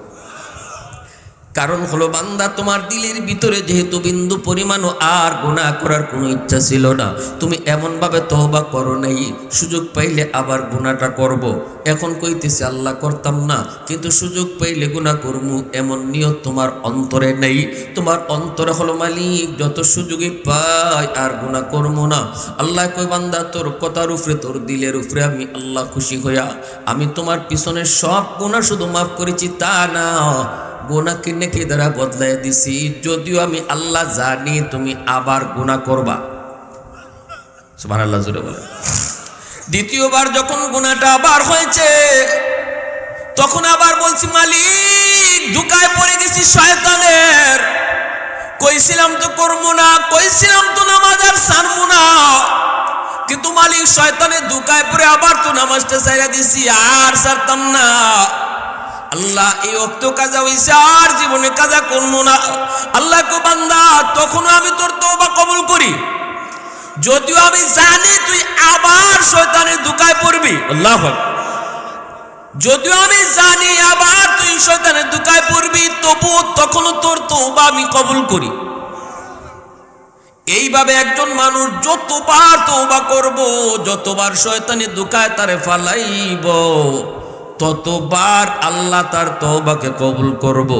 কারণ হলো বান্দা তোমার দিলের ভিতরে যেহেতু বিন্দু পরিমাণও আর গুনাহ করার কোনো ইচ্ছা ছিল না, তুমি এমনভাবে তওবা করো নাই সুযোগ পাইলে আবার গুনাহটা করব। এখন কইতেছে আল্লাহ করতাম না, কিন্তু সুযোগ পাইলে গুনাহ করবো এমন নিয়ত তোমার অন্তরে নেই। তোমার অন্তরে হলো মালিক যত সুযোগই পাই আর গুনাহ করবো না। আল্লাহ কই বান্দা তোর কথার উপরে তোর দিলের উপরে আমি আল্লাহ খুশি হইয়া আমি তোমার পিছনে সব গুনাহ শুধু মাফ করেছি তা না, গুনাহকে নেকি দ্বারা বদলাই দিছি। যদিও আমি আল্লাহ জানি তুমি আবার গুনাহ করবা। সুবহানাল্লাহ জোরে বলেন। দ্বিতীয়বার যখন গুনাহটা আবার হয়েছে তখন আবার বলছি মালিক ধোঁকায় পড়ে গেছি শয়তানের, কইছিলাম তো করবো না, কইছিলাম তো নামাজ আর ছাড়বো না, কিন্তু মালিক শয়তানের ধোঁকায় পড়ে আবার তো নামাজটা ছাইরা দিছি আর ছাড়তাম না। আল্লাহ এই অক্ত কাজা হইছে আর জীবনে কাজা করবো না। আল্লাহ কো বান্দা তখনও আমি তোর তওবা কবুল করি, যদিও আমি জানি তুই আবার শয়তানের ধোঁকায় পড়বি। আল্লাহু আকবার। যদিও আমি জানি আবার তুই শয়তানের ধোঁকায় পড়বি, তবুও তখনও তোর তওবা আমি কবুল করি। এইভাবে একজন মানুষ যতবার তওবা করব, যতবার শয়তানের ধোঁকায় তারে ফালাইব, ততবার আল্লাহ তার তওবাকে কবুল করব।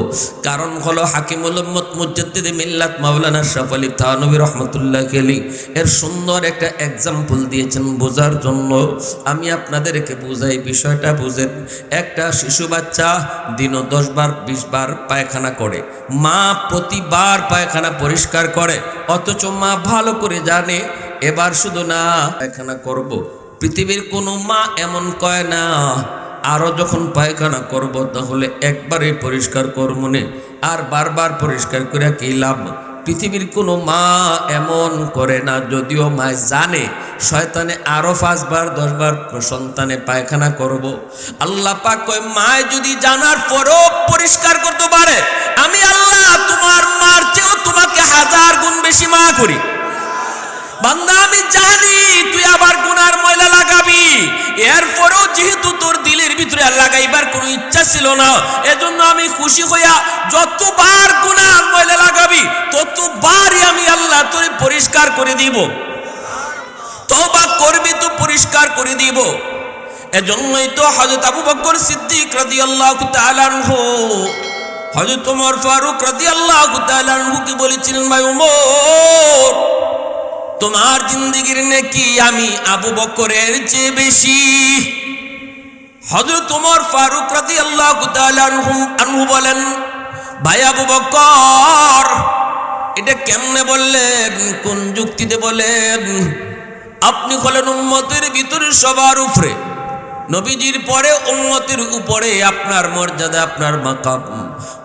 কারণ হলো হাকিমুল উম্মত মুজাদ্দিদ মিল্লাত মাওলানা আশরাফ আলী থানভী রাহমাতুল্লাহ আলাইহি এর সুন্দর একটা এক্সাম্পল দিয়েছেন বোঝার জন্য। আমি আপনাদেরকে বুঝাই, বিষয়টা বুঝেন। একটা শিশু বাচ্চা দিনও 10 বার 20 বার পায়খানা করে, মা প্রতিবার পায়খানা পরিষ্কার করে, অথচ মা ভালো করে জানে এবার শুধু না পায়খানা করব। পৃথিবীর কোনো মা এমন কয় না আরো যখন পায়খানা করব তাহলে একবারে পরিষ্কার করব না, আর বারবার পরিষ্কার করে কি লাভ? পৃথিবীর কোনো মা এমন করে না, যদিও মা জানে শয়তানে আরো 5 বার 10 বার সন্তানে পায়খানা করব। আল্লাহ পাক কয় মা যদি জানার পরও পরিষ্কার করতে পারে, আমি আল্লাহ তোমার মার চেয়েও তোমাকে 1000 গুণ বেশি মা করি। বান্দা আমি জানি তুই আবার গুনার ময়লা লাগাবি, এরপরও যেহেতু তোর দিলের ভিতরে লাগাইবার কোনো ইচ্ছা ছিল না, এজন্য আমি খুশি হইয়া যতবার গুনার ময়লা লাগাবি ততবারই আমি আল্লাহ তোরে পরিষ্কার করে দিব। তওবা করবি তো পরিষ্কার করে দিব। এজন্যই তো হযরত আবু বকর সিদ্দিক রাদিয়াল্লাহু তাআলা আনহু হযরত ওমর ফারুক রাদিয়াল্লাহু তাআলা আনহুকে বলেছিলেন, ভাই ওমর, তোমার জিন্দেগির নেকি আমি আবু বকরের চেয়ে বেশি। হযরত ওমর ফারুক রাদিয়াল্লাহু তাআলা আনহু বলেন, ভাই আবু বকর, এটা কেমনে বললেন, কোন যুক্তিতে বলেন? আপনি হলেন উম্মতের ভিতরে সবার উপরে, নবীজির পরে উম্মতের উপরে আপনার মর্যাদা, আপনার মাকাম।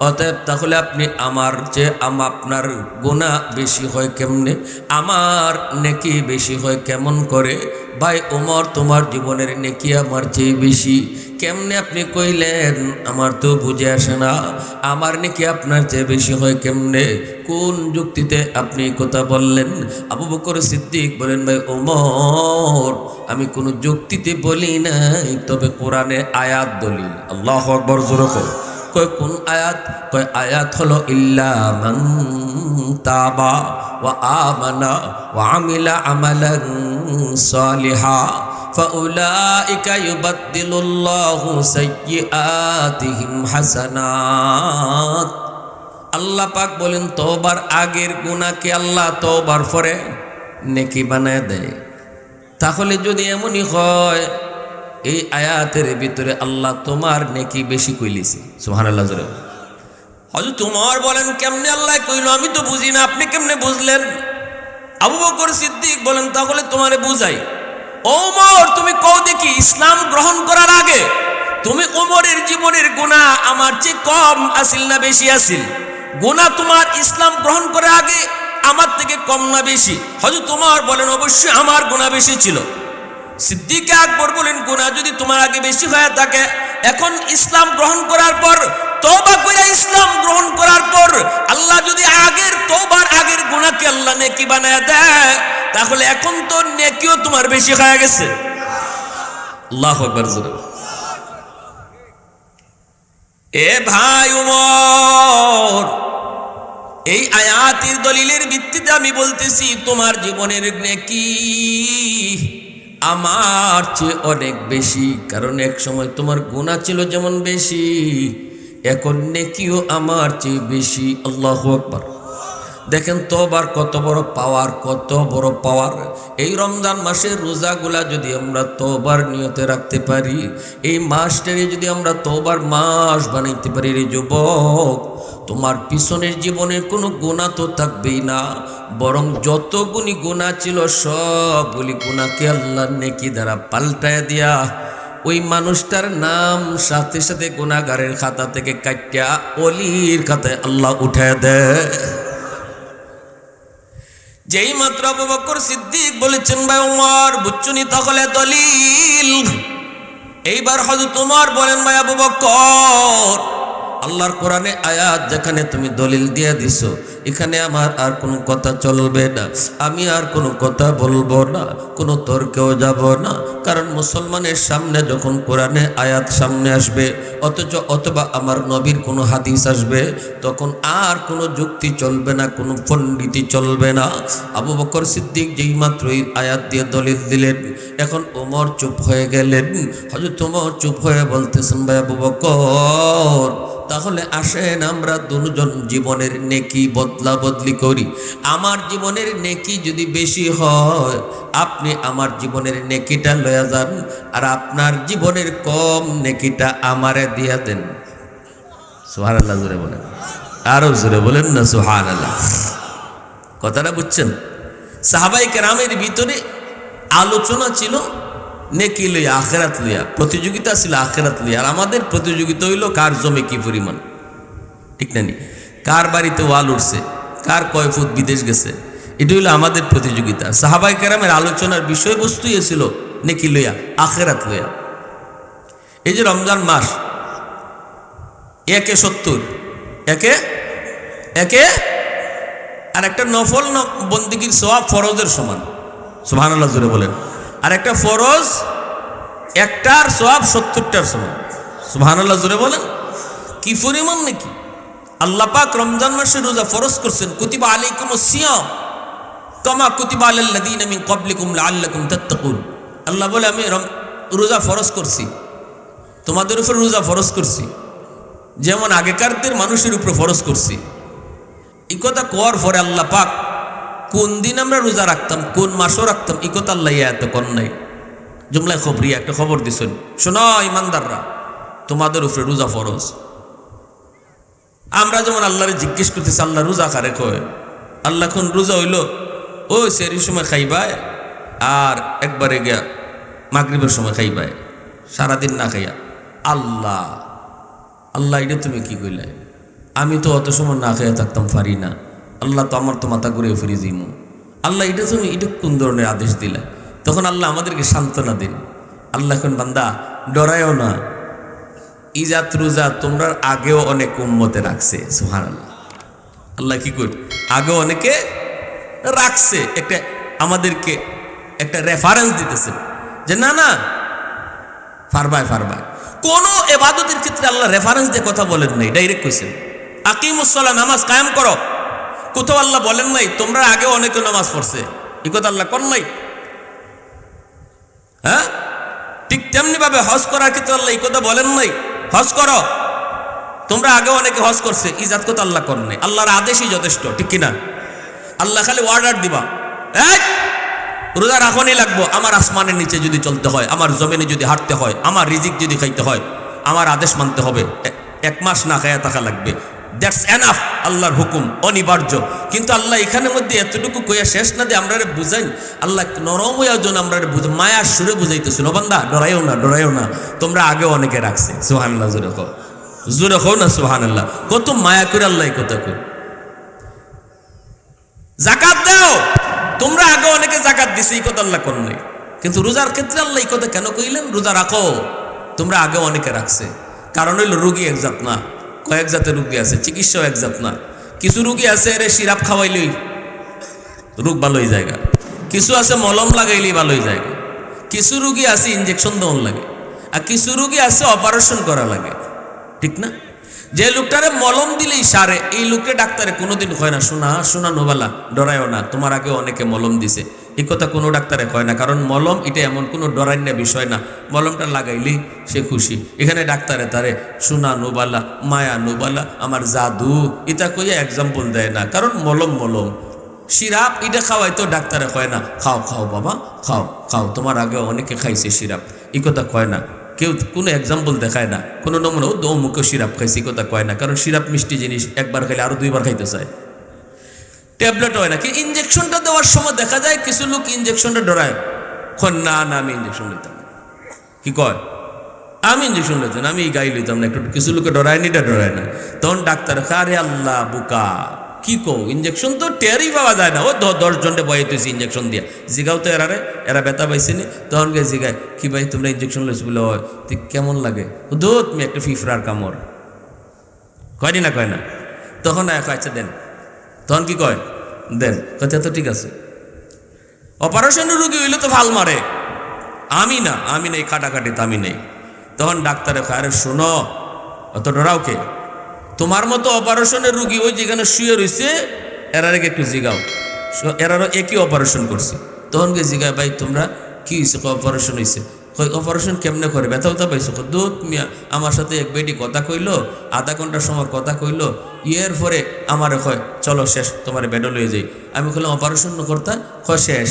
অতএব তাহলে আপনি আমার চেয়ে আপনার গুনাহ বেশি হয় কেমনে, আমার নেকি বেশি হয় কেমন করে? ভাই ওমর, তোমার জীবনের নেকি আমার চেয়ে বেশি, কেমনে আপনি কইলেন? আমার তো বুঝে আসে না, আমার নেকি আপনার চেয়ে বেশি হয় কেমনে? কোন যুক্তিতে আপনি কথা বললেন? আবু বকর সিদ্দিক বলেন, ভাই ওমর, আমি কোনো যুক্তিতে বলি নাই, তবে কোরআনে আয়াত দলিল। আল্লাহু আকবার, জোরে কর। কয় কোন আয়াত? কয় আয়াত হলো ইল্লা মান তাবা ওয়া আমানা ওয়া আমিলা আমালান সালিহা ফাউলাইকা ইউবাদদিলুল্লাহু সাইয়্যাতিহিম হাসানাত। আল্লাহ পাক বলেন, তওবার আগের গুনাহকে আল্লাহ তওবার পরে নেকি বানায় দেয়। তাহলে যদি এমনই হয়, এই আয়াতের ভিতরে আল্লাহ তোমার নেকি বেশি কইলিছে। সুবহানাল্লাহ। জোরে হযরত ওমর বলেন, কেমনে আল্লাহ কইল? আমি তো বুঝি না, আপনি কেমনে বুঝলেন? আবু বকর সিদ্দিক বলেন, তাহলে তোমারে বুঝাই। ওমর, তুমি কও দেখি, ইসলাম গ্রহণ করার আগে তুমি ওমরের জীবনের গুনাহ আমার চেয়ে কম আসিল না বেশি আসিল? গুনাহ তোমার ইসলাম গ্রহণ করার আগে আমার থেকে কম না বেশি? হযরত ওমর বলেন, অবশ্যই আমার গুনাহ বেশি ছিল। সিদ্দিক আকবর বলেন, গুনাহ যদি তোমার আগে বেশি হয়ে থাকে, এখন ইসলাম গ্রহণ করার পর, তওবা করে ইসলাম গ্রহণ করার পর আল্লাহ যদি আগের তওবার আগের গুনাহকে আল্লাহ নেকি বানায় দেয়, তাহলে এখন তো নেকিও তোমার বেশি হয়ে গেছে। আল্লাহু আকবার। এ ভাই ওমর, এই আয়াতের দলিলের ভিত্তিতে আমি বলতেছি, তোমার জীবনের নেকি আমার চেয়ে অনেক বেশি। কারণ এক সময় তোমার গুনাহ ছিল যেমন বেশি, এখন নেকিও আমার চেয়ে বেশি। আল্লাহু আকবার। দেখেন তওবার কত বড় পাওয়ার, কত বড় পাওয়ার। এই রমজান মাসের রোজাগুলা যদি আমরা তওবার নিয়তে রাখতে পারি, এই মাসটাকে যদি আমরা তওবার মাস বানাইতে পারি, রে যুবক, তোমার পিছনের জীবনের কোনো গুনাহ তো থাকবেই না, বরং যতগুলি গুনাহ ছিল সবগুলি গুনাহকে আল্লাহ নেকি দ্বারা পাল্টায় দিয়া ওই মানুষটার নাম সাথে সাথে গুনাহগারের খাতা থেকে কাটিয়া ওলির খাতায় আল্লাহ উঠায় দেয়। যেই মাত্র আবু বকর সিদ্দিক বলেছেন, ভাই ওমর, বুঝছুনি তাহলে দলিল। এইবার হযরত ওমর বলেন, ভাই আবু বকর, আল্লাহর কোরআনে আয়াত যেখানে তুমি দলিল দিয়ে দিছো, এখানে আমার আর কোনো কথা চলবে না, আমি আর কোনো কথা বলবো না, কোনো তর্কেও যাব না। কারণ মুসলমানের সামনে যখন কোরআনে আয়াত সামনে আসবে, অথবা আমার নবীর কোনো হাদিস আসবে, তখন আর কোনো যুক্তি চলবে না, কোনো পণ্ডিতি চলবে না। আবু বকর সিদ্দিক যেই মাত্র এই আয়াত দিয়ে দলিল দিলেন, এখন ওমর চুপ হয়ে গেলেন। হযরত ওমর চুপ হয়ে বলতেছেন, ভাই আবু বকর, তাহলে আসেন আমরা দুজন জীবনের নেকি বদলা বদলি করি। আমার জীবনের নেকি যদি বেশি হয়, আপনি আমার জীবনের নেকিটা লয়া যান, আর আপনার জীবনের কম নেকিটা আমারে দিয়া দেন। সুবহানাল্লাহ। জোরে বলেন, আরো জোরে বলেন না সুবহানাল্লাহ। কথাটা বুঝছেন? সাহাবায়ে কেরামের ভিতরে আলোচনা ছিল নেকি লইয়া, আখেরাত লইয়া, প্রতিযোগিতা ছিল আখেরাত লইয়া। আর আমাদের প্রতিযোগিতা হইল কার জমে কি পরিমাণ, ঠিক না? কার বাড়িতে ওয়াল উঠছে, কার কয় ফুট বিদেশ গেছে, এটা হইল আমাদের প্রতিযোগিতা। সাহাবায়ে কেরামের আলোচনার বিষয়বস্তুই ছিল নেকি লইয়া, আখেরাত লইয়া। এই যে রমজান মাস, একে 70, একে আর একটা নফল বন্দিগির সওয়াব ফরজের সমান। সুবহানাল্লাহ। জোরে বলেন। আর একটা ফরজ একটার সওয়াব 70টার সমান। সুবহানাল্লাহ। জোরে বলেন। কি পরিমাণ নাকি! আল্লাহ পাক রমজান মাসে রোজা ফরজ করছেন, কুতিবা আলাইকুমুস সিয়াম কামা কুতিবা আলাল্লাযীনা মিন ক্বাবলিকুম লাআল্লাকুম তাত্তাকুন। আল্লাহ বলে, আমি রোজা ফরজ করছি, তোমাদের উপর রোজা ফরজ করছি, যেমন আগেকারদের মানুষের উপরে ফরজ করছি। এই কথা কর পরে আল্লাহ পাক কোন দিন আমরা রোজা রাখতাম, কোন মাসও রাখতাম, এই কথা আল্লাহ এত কর নাই। জুমলায় খবরিয়া একটা খবর দিছেন, শোনো ইমানদাররা, তোমাদের উপরে রোজা ফরজ। আমরা যেমন আল্লাহরে জিজ্ঞেস করতেছি, আল্লাহ রোজা কারে কয়? আল্লাহ কোন রোজা হইল ও সেরির সময় খাইবায় আর একবারে গিয়া মাগরিবের সময় খাইবায়, সারাদিন না খাইয়া। আল্লাহ আল্লাহ এটা তুমি কি কইলে? আমি তো অত সময় না খাইয়া থাকতাম পারি না। আল্লাহ তো আমার তো মাথা ঘুরিয়ে ফিরে দিমু। আল্লাহ এটা তুমি এটা কোন ধরনের আদেশ দিলা? তখন আল্লাহ আমাদেরকে সান্ত্বনা দিন। আল্লাহ এখন বান্দা ডরায়ও না, ইজাত রোজা তোমরা আগেও অনেক উম্মতে রাখছে। সুবহানাল্লাহ। আল্লাহ কি কর আগেও অনেকে রাখছে, একটা আমাদেরকে একটা রেফারেন্স দিতেছে যে না না ফারবায় ফারবায়। কোন ইবাদতের ক্ষেত্রে আল্লাহ রেফারেন্স দিয়ে কথা বলেন নাই, ডাইরেক্ট কইছেন আকিমুস সালাহ, নামাজ কায়েম করো। কোথাও আল্লাহ বলেন নাই তোমরা আগে অনেকে নামাজ পড়ছে, এই কথা আল্লাহ কর নাই। হ্যাঁ, ঠিক তেমনি ভাবে হজ করার ক্ষেত্রে আল্লাহ এই কথা বলেন নাই হজ করো, তোমরা আগে অনেকে হজ করছে, ইজাত কথা আল্লাহ কর নাই। আল্লাহর আদেশই যথেষ্ট, ঠিক কিনা? আল্লাহ খালি অর্ডার দিবা, রোজা রাখনই লাগবো। আমার আসমানের নিচে যদি চলতে হয়, আমার জমিনে যদি হাঁটতে হয়, আমার রিজিক যদি খাইতে হয়, আমার আদেশ মানতে হবে। 1 মাস না খায়া থাকা লাগবে, দ্যাটস এনাফ। আল্লাহর হুকুম অনিবার্য। কিন্তু আল্লাহ এখানের মধ্যে এতটুকু কইয়া শেষ না দিয়ে আমরা বুঝাইন, আল্লাহ নরম হইয়ার জন্য আমরা মায়ার সুরে বুঝাইতেছিল, বান্দা ডরাইও না, ডরাইও না, তোমরা আগে অনেকে রাখছে। সুবহানাল্লাহ, জোরে কও, জোরে কও না সুবহানাল্লাহ। কত মায়া করে আল্লাহ এই কথা কই। যাকাত দাও, তোমরা আগে অনেকে যাকাত দিছে, এই কথা আল্লাহ করেন নাই। কিন্তু রোজার ক্ষেত্রে আল্লাহ এই কথা কেন কইলেন? রোজা রাখো, তোমরা আগে অনেকে রাখছে। কারণ হইল রোগী এক জাত না, কয়েক জাতের রোগী আছে, চিকিৎসাও এক জাত না। কিছু রোগী আছে এর সিরাপ খাওয়াইলেই রোগ ভালো হয়ে যায়, কিছু আছে মলম লাগাইলেই ভালো হয়ে যায়, কিছু রোগী আছে ইঞ্জেকশন দেওয়ার লাগে, আর কিছু রোগী আছে অপারেশন করা লাগে, ঠিক না? যে লোকটারে মলম দিলেই সারে, এই লোককে ডাক্তারে কোনোদিন কয় না শোনা শোনা নোবালা ডরায়ও না, তোমার আগে অনেকে মলম দিছে, এই কথা কোনো ডাক্তারে কয় না। কারণ মলম এটা এমন কোনো ডরাইন্য বিষয় না, মলমটা লাগাইলেই সে খুশি। এখানে ডাক্তারে তারে শোনা নোবালা, মায়া নোবালা, আমার জাদু এটা কইয়া এক্সাম্পল দেয় না। কারণ মলম মলম, সিরাপ এটা খাওয়াই তো ডাক্তারে কয় না খাও খাও বাবা খাও খাও, তোমার আগে অনেকে খাইছে সিরাপ, এই কথা কয় না। কেউ কোনো এক্সাম্পল দেখায় না, কোনো নমুনা ও দৌমুখে সিরাপ খাইছে এই কথা কয় না। কারণ সিরাপ মিষ্টি জিনিস, একবার খাইলে আরো 2বার খাইতে চায়। ট্যাবলেট হয় না কি, ইঞ্জেকশনটা দেওয়ার সময় দেখা যায় কিছু লোক ইঞ্জেকশনটা ডরায়, না না আমি ইঞ্জেকশন লইতাম, কি কয় আমি ইঞ্জেকশন লইতাম, আমি গাই লইতাম না। একটু কিছু লোকে ডরায় নি, এটা ডরায় না। তখন ডাক্তার আরে আল্লাহ বুকা, কি কো ইঞ্জেকশন তো টেরই পাওয়া যায় না, ও 10 জনটা বয়াইতেছি ইঞ্জেকশন দিয়া, জিগাও তো এরা ব্যথা পাইছে নি। তখন গে জিগায় কি ভাই তোমরা ইঞ্জেকশন লইছো বলে, হয় তুই কেমন লাগে? দো তুমি একটা ফিফরার কামড়, কয়নি না কয় না? তখন আচ্ছা দেন, তখন কি কয় দেন, কথা তো ঠিক আছে। অপারেশনের রুগী হইলে তো ভাল মারে, আমি না আমি নেই কাটাকাটিতে আমি নেই। তখন ডাক্তারে কয় আরে শোনো অত ডরাও কে, তোমার মতো অপারেশনের রুগী ওই যেখানে শুয়ে রয়েছে এরারে একটু জিগাও, এরারও একই অপারেশন করছে। তখন গে জিগায় ভাই তোমরা কি হয়েছে? অপারেশন হয়েছে। অপারেশন কেমনে করে? ব্যথা ব্যথা পাইছো? দুধ মিয়া আমার সাথে এক বেটি কথা কইলো, আধা ঘন্টার সময় কথা কইলো, ইয়ের পরে আমারে কয় চলো শেষ, তোমার বেড লয়ে যাই। আমি কইলাম অপারেশন করতা? কয় শেষ।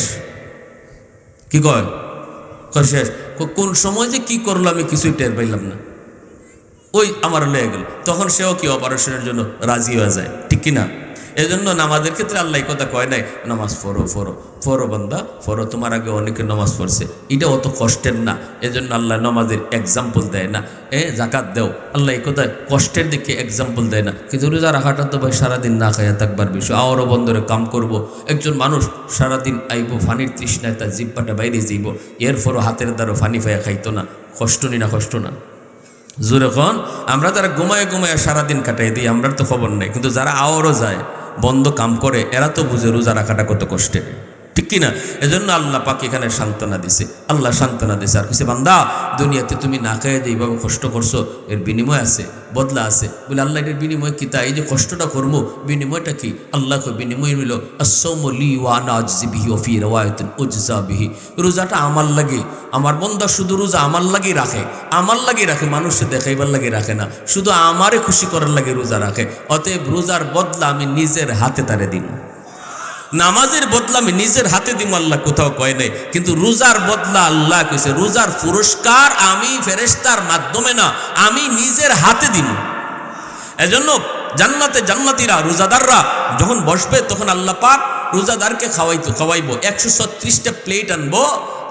কি কয়? কয় শেষ। কোন সময় যে কি করলো আমি কিছুই টের পাইলাম না, ওই আমার লয়ে গেল। তখন সেও কি অপারেশনের জন্য রাজি হয়ে যায়, ঠিক কিনা? এই জন্য নামাজের ক্ষেত্রে আল্লাহ কথা কয় নাই নামাজ ফরো ফরো ফরো বান্দা ফরো, তোমার আগে অনেকে নামাজ পড়ছে, এটা অত কষ্টের না। এজন্য আল্লাহ নামাজের এক্সাম্পল দেয় না। জাকাত দেও, আল্লাহ এই কথায় কষ্টের দিকে এক্সাম্পল দেয় না। কিন্তু রোজা রাখাটা তো ভাই সারাদিন না খাইয়া থাকবার বিষয়, আওয়ারও বন্দরে কাম করব। একজন মানুষ সারাদিন আইব ফানির তৃষ্ণায়, তার জিব্বাটা বাইরে যাইব, এরপরও হাতের দ্বারা ফানি ফাইয়া খাইতো না, কষ্ট নি না কষ্ট না? যখন আমরা তারা ঘুমায় ঘুমায় সারাদিন কাটাই দিই, আমরা তো খবর নেই। কিন্তু যারা আওয়ারও যায়, বন্ধ কাম করে, এরা তো বুঝে রোজা রাখাটা কত কষ্টের, ঠিক ঠিক কিনা? এজন্য আল্লাহ পাক এখানে সান্ত্বনা দিছে, আল্লাহ সান্ত্বনা দিছে আর কিছু বান্দা দুনিয়াতে তুমি না খেয়ে যে এইভাবে কষ্ট করছো এর বিনিময় আছে, বদলা আছে। বলে আল্লাহ এর বিনিময় কি? তা এই যে কষ্টটা করবো বিনিময়টা কি? আল্লাহকে বিনিময় মিল আসসাউমু লি ওয়া আনা আজজি বিহি ওয়া ফি রাওয়ায়াতিন উজজা বিহি। রোজাটা আমার লাগে, আমার বন্দা শুধু রোজা আমার লাগেই রাখে, আমার লাগেই রাখে, মানুষকে দেখাইবার লাগে রাখে না, শুধু আমারে খুশি করার লাগে রোজা রাখে। অতএব রোজার বদলা আমি নিজের হাতে তারে দিব। নামাজের বদলা আমি নিজের হাতে দিব আল্লাহ কোথাও কয় নাই, কিন্তু রোজার বদলা আল্লাহ কইছে রোজার পুরস্কার আমি ফেরেশতার মাধ্যমে না, আমি নিজের হাতে দিব। এজন্য জান্নাতে জান্নাতীরা রোজাদাররা যখন বসবে তখন আল্লাহ পাক রোজাদারকে খাওয়াইবো 136টা প্লেট আনবো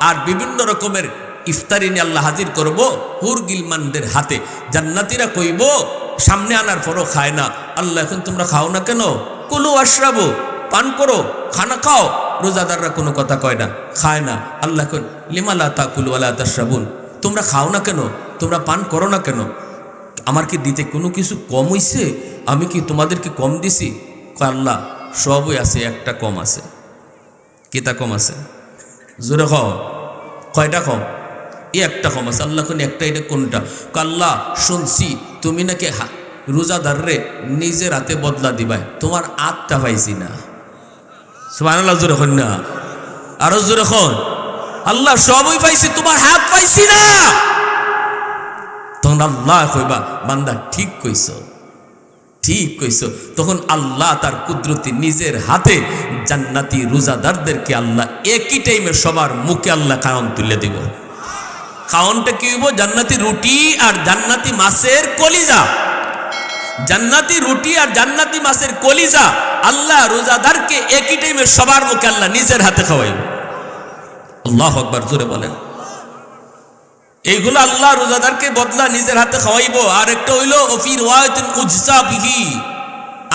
আর বিভিন্ন রকমের ইফতারি নিয়ে আল্লাহ হাজির করবো হুর গিলমানদের হাতে। জান্নাতীরা কইব সামনে আনার পরও খায় না, আল্লাহ এখন তোমরা খাও না কেন? কুলু আশরাবু, পান করো, খানা খাও। রোজাদাররা কোনো কথা কয় না, খায় না। আল্লাহ কন লিমা লা তাকুলু ওয়া লা তাশরাবুন, তোমরা খাও না কেন, তোমরা পান করো না কেন? আমার কি দিতে কোনো কিছু কম হইছে? আমি কি তোমাদেরকে কম দিছি? কয় আল্লাহ সবই আছে, একটা কম আছে। কিতা কম আছে? জোরে খাও, কয়টা কম? একটা কম আছে। আল্লাহ কোন একটা, এটা কোনটা? আল্লাহ শুনছি তুমি নাকি রোজাদার রে নিজের হাতে বদলা দিবাই, তোমার আত্মা পাইছি না। সুবহানাল্লাহ, জোরে খন না, আরো জোরে খন। আল্লাহ সবই পাইছি, তোমার হাত পাইছি না। তখন আল্লাহ কইবা বান্দা ঠিক কইছ, ঠিক কইছ। তখন আল্লাহ তার কুদরতি নিজের হাতে জান্নাতি রোজাদারদেরকে আল্লাহ একই টাইমে সবার মুখে আল্লাহ খাওয়ান তুলে দিব। খাওয়ানটা কি হইব? জান্নাতি রুটি আর জান্নাতি মাছের কলিজা। জান্নাতি রুটি আর জান্নাতি মাছের কলিজা আল্লাহ রোজাদারকে একই টাইমে সবার মুখে আল্লাহ নিজের হাতে খাওয়াইব। আল্লাহু আকবার, জোরে বলেন। এইগুলো আল্লাহ রোজাদারকে বদলা নিজের হাতে খাওয়াইব। আর একটা হইল ফি রাওয়ায়াতিন উজজা বিহি,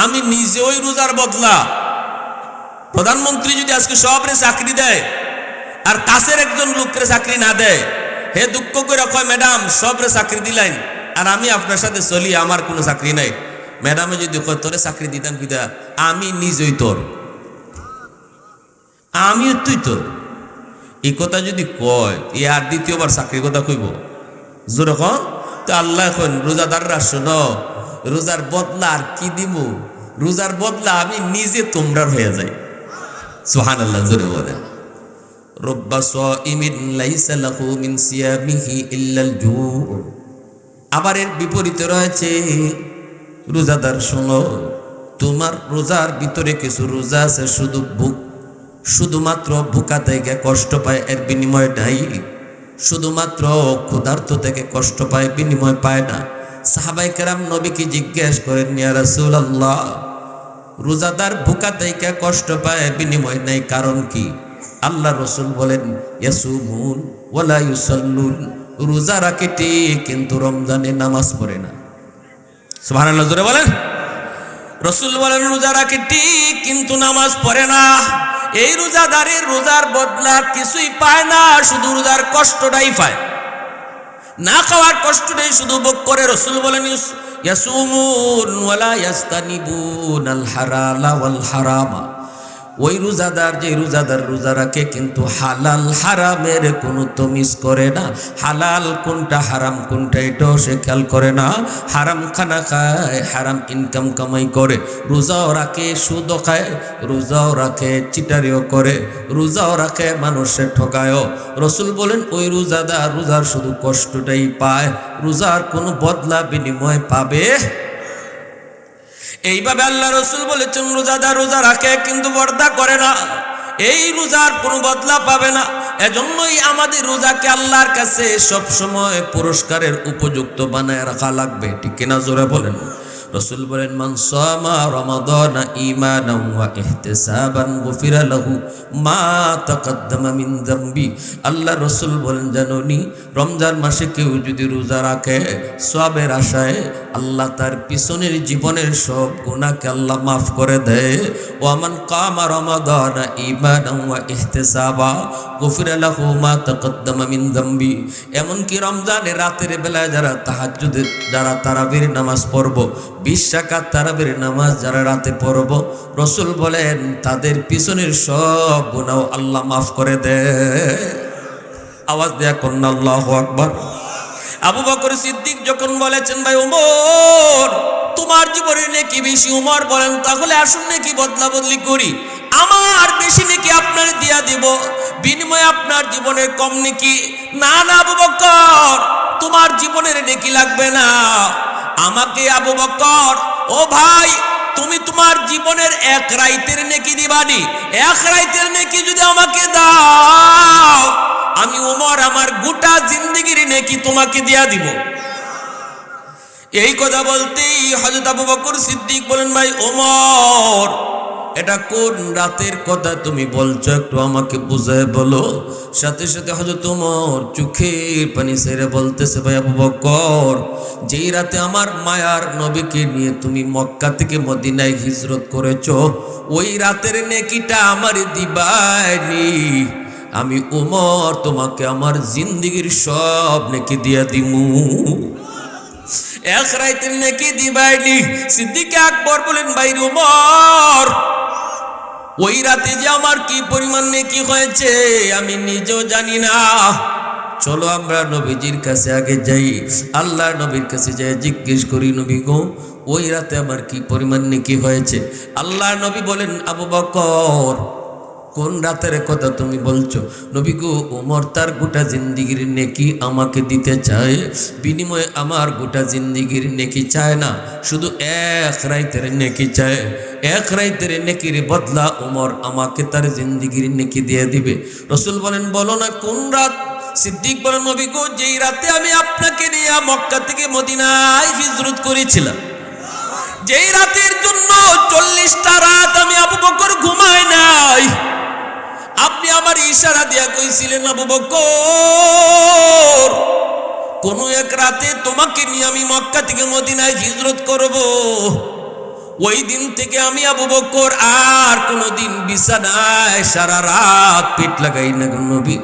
আমি নিজে ওই রোজার বদলা। প্রধানমন্ত্রী যদি আজকে সবরে চাকরি দেয় আর কাছের একজন লোককে চাকরি না দেয়, হে দুঃখ করে কয় ম্যাডাম সবরে চাকরি দিলেন আর আমি আপনার সাথে চলি, আমার কোনো চাকরি নাই। ম্যাডামে যদি কয় তোরে চাকরি দিতাম কিনা, আমি নিজেই তোর, আমিও তুই তোর, এই কথা যদি কয় এ আর দ্বিতীয়বার চাকরির কথা কইব? জোরে কন। তো আল্লাহ এখন রোজাদাররা শোনো, রোজার বদলা আর কি দিব? রোজার বদলা আমি নিজে তোমরার হয়ে যাই। সুবহানাল্লাহ, জোরে বলেন। রব্বা সাইমিন লাইসা লাহু মিন সিয়ামিহি ইল্লাল জু। আবার এর বিপরীতে রয়েছে রোজাদার শোনো, তোমার রোজার ভিতরে কিছু রোজা আছে শুধু ভুক, শুধুমাত্র ভুকা থেকে কষ্ট পায়, এর বিনিময় নাই। শুধুমাত্র ক্ষুধার্ত থেকে কষ্ট পায়, বিনিময় পায় না। সাহাবায়ে কেরাম নবীকে জিজ্ঞেস করেন, ইয়া রাসূলুল্লাহ, রোজাদার ভুকা থেকে কষ্ট পায়, বিনিময় নাই, কারণ কি? আল্লাহ রসুল বলেন, ইয়াসুমুন ওয়ালা ইউসাল্লুন, রোজা রাখে ঠিক কিন্তু রমজানে নামাজ পড়ে না। সুবহানাল্লাহ, জোরে বলেন। রসুল বলেন রোজা রাখে ঠিক কিন্তু নামাজ পড়ে না। এই রোজাদারের রোজার বদলা কিছুই পায় না, শুধু রোজার কষ্টটাই পায়, না খাওয়ার কষ্টটাই শুধু ভোগ করে। রসুল বলেন ইয়াসুমুন ওয়ালা ইয়াস্তানিবুন আল হালালা ওয়াল হারামা, ওই রোজাদার যে রোজাদার রোজা রাখে কিন্তু হালাল হারামের কোনো তমিজ করে না। হালাল কোনটা হারাম কোনটা এটাও সে খেয়াল করে না। হারাম খানা খায়, হারাম ইনকাম কামাই করে। রোজাও রাখে, সুদও খায়, রোজাও রাখে, চিটারিও করে, রোজাও রাখে, মানুষের ঠকায়ও। রসুল বলেন ওই রোজাদার রোজার শুধু কষ্টটাই পায়, রোজার কোনো বদলা বিনিময় পাবে। এইভাবে আল্লাহ রসুল বলেছেন রোজাদার রোজা রাখে কিন্তু পর্দা করে না, এই রোজার কোনো বদলা পাবে না। এজন্যই আমাদের রোজাকে আল্লাহর কাছে সবসময় পুরস্কারের উপযুক্ত বানায় রাখা লাগবে, ঠিক কিনা? জোরে বলেন। রসুল বলেন মান সামা রমাদানা ঈমানান ওয়া ইহতিসাবান গুফিরা লাহু মা তাকদ্দামা মিন যামবি। আল্লাহ রসুল বলেন জানোনি, রমজান মাসে কেউ যদি রোজা রাখে সওয়াবের আশায়, আল্লাহ তার পিছনের জীবনের সব গুনাহকে আল্লাহ মাফ করে দেয়। ওয়া মান কামা রমাদানা ঈমানান ওয়া ইহতিসাবা গুফিরা লাহু মা তাকদ্দামা মিন যামবি। এমনকি রমজানের রাতের বেলায় যারা তাহাজ্জুদ, যারা তারাবির নামাজ পড়ব, 20 রাকাত তারাবির নামাজ যারা রাতে পড়ব, রসুল বলেন তাদের পিছনের সব গুনাহ আল্লাহ মাফ করে দেয়। আওয়াজ দেয়া কন্যা আল্লাহু আকবার। আবু বকর সিদ্দিক যখন বলেছেন, ভাই ওমর তোমার জীবনের নেকি বেশি, ওমর বলেন তাহলে আসুন নেকি বদলা বদলি করি, আমার বেশি নেকি আপনার দিয়া দিব, বিনিময়ে আপনার জীবনের কম নেকি। না না আবু বকর, তোমার জীবনের নেকি লাগবে না, আমাকে আবু বকর, ও ভাই তুমি তোমার জীবনের এক রাইতের নেকি দিবানি, এক রাইতের নেকি যদি আমাকে দাও, আমি ওমর আমার গোটা জিন্দেগির নেকি তোমাকে দিয়া দিব। এই কথা বলতেই হযরত আবু বকর সিদ্দিক বলেন, ভাই ওমর এটা কোন রাতের কথা তুমি বলছো, একটু আমাকে বুঝায় বলো। সাথে সাথে হযরত ওমর চোখের পানি ছেড়ে বলতেছে, ভাই আবু বকর যেই রাতে আমার মায়ার নবীকে নিয়ে তুমি মক্কা থেকে মদিনায় হিজরত করেছো, ওই রাতের নেকিটা আমার দিবানি, আমি ওমর তোমাকে আমার জিন্দেগির সব নেকি দিয়া দিমু। এক রাতের নেকি দিবাইনি। সিদ্দিক আকবর বলেন, ভাই ওমর ওই রাতে যে আমার কি পরিমাণ নেকি হয়েছে আমি নিজেও জানি না, চলো আমরা নবীজির কাছে আগে যাই, আল্লাহ নবীর কাছে যাই জিজ্ঞেস করি, নবী গো ওই রাতে আমার কি পরিমাণ নেকি হয়েছে। আল্লাহ নবী বলেন, আবু বকর কোন রাতের কথা তুমি বলছো? নবী গো ওমর তার গোটা জিন্দিগির নেকি আমাকে দিতে চায়, বিনিময়ে আমার গোটা জিন্দিগির নেকি চায় না, শুধু এক রাতের নেকি চায়, এক রাতের নেকির বদলা ওমর আমাকে তার জিন্দিগির নেকি দিয়ে দিবে। রসুল বলেন, বলো না কোন রাত? সিদ্দিক বলেন, নবী গো যেই রাতে আমি আপনাকে নিয়ে মক্কা থেকে মদিনায় হিজরত করেছিলাম, যেই রাতের জন্য 40টা রাত আমি আবু বকর ঘুমাই নাই, আপনি আমার ইশারা দিয়া কইছিলেন, আবু বকর কোন এক রাতে তোমাকে নিয়ে আমি মক্কা থেকে মদিনায় হিজরত করব, ওই দিন থেকে আমি আবু বকর আর কোনোদিন বিছানায় সারা রাত পেট লাগাই না। নবী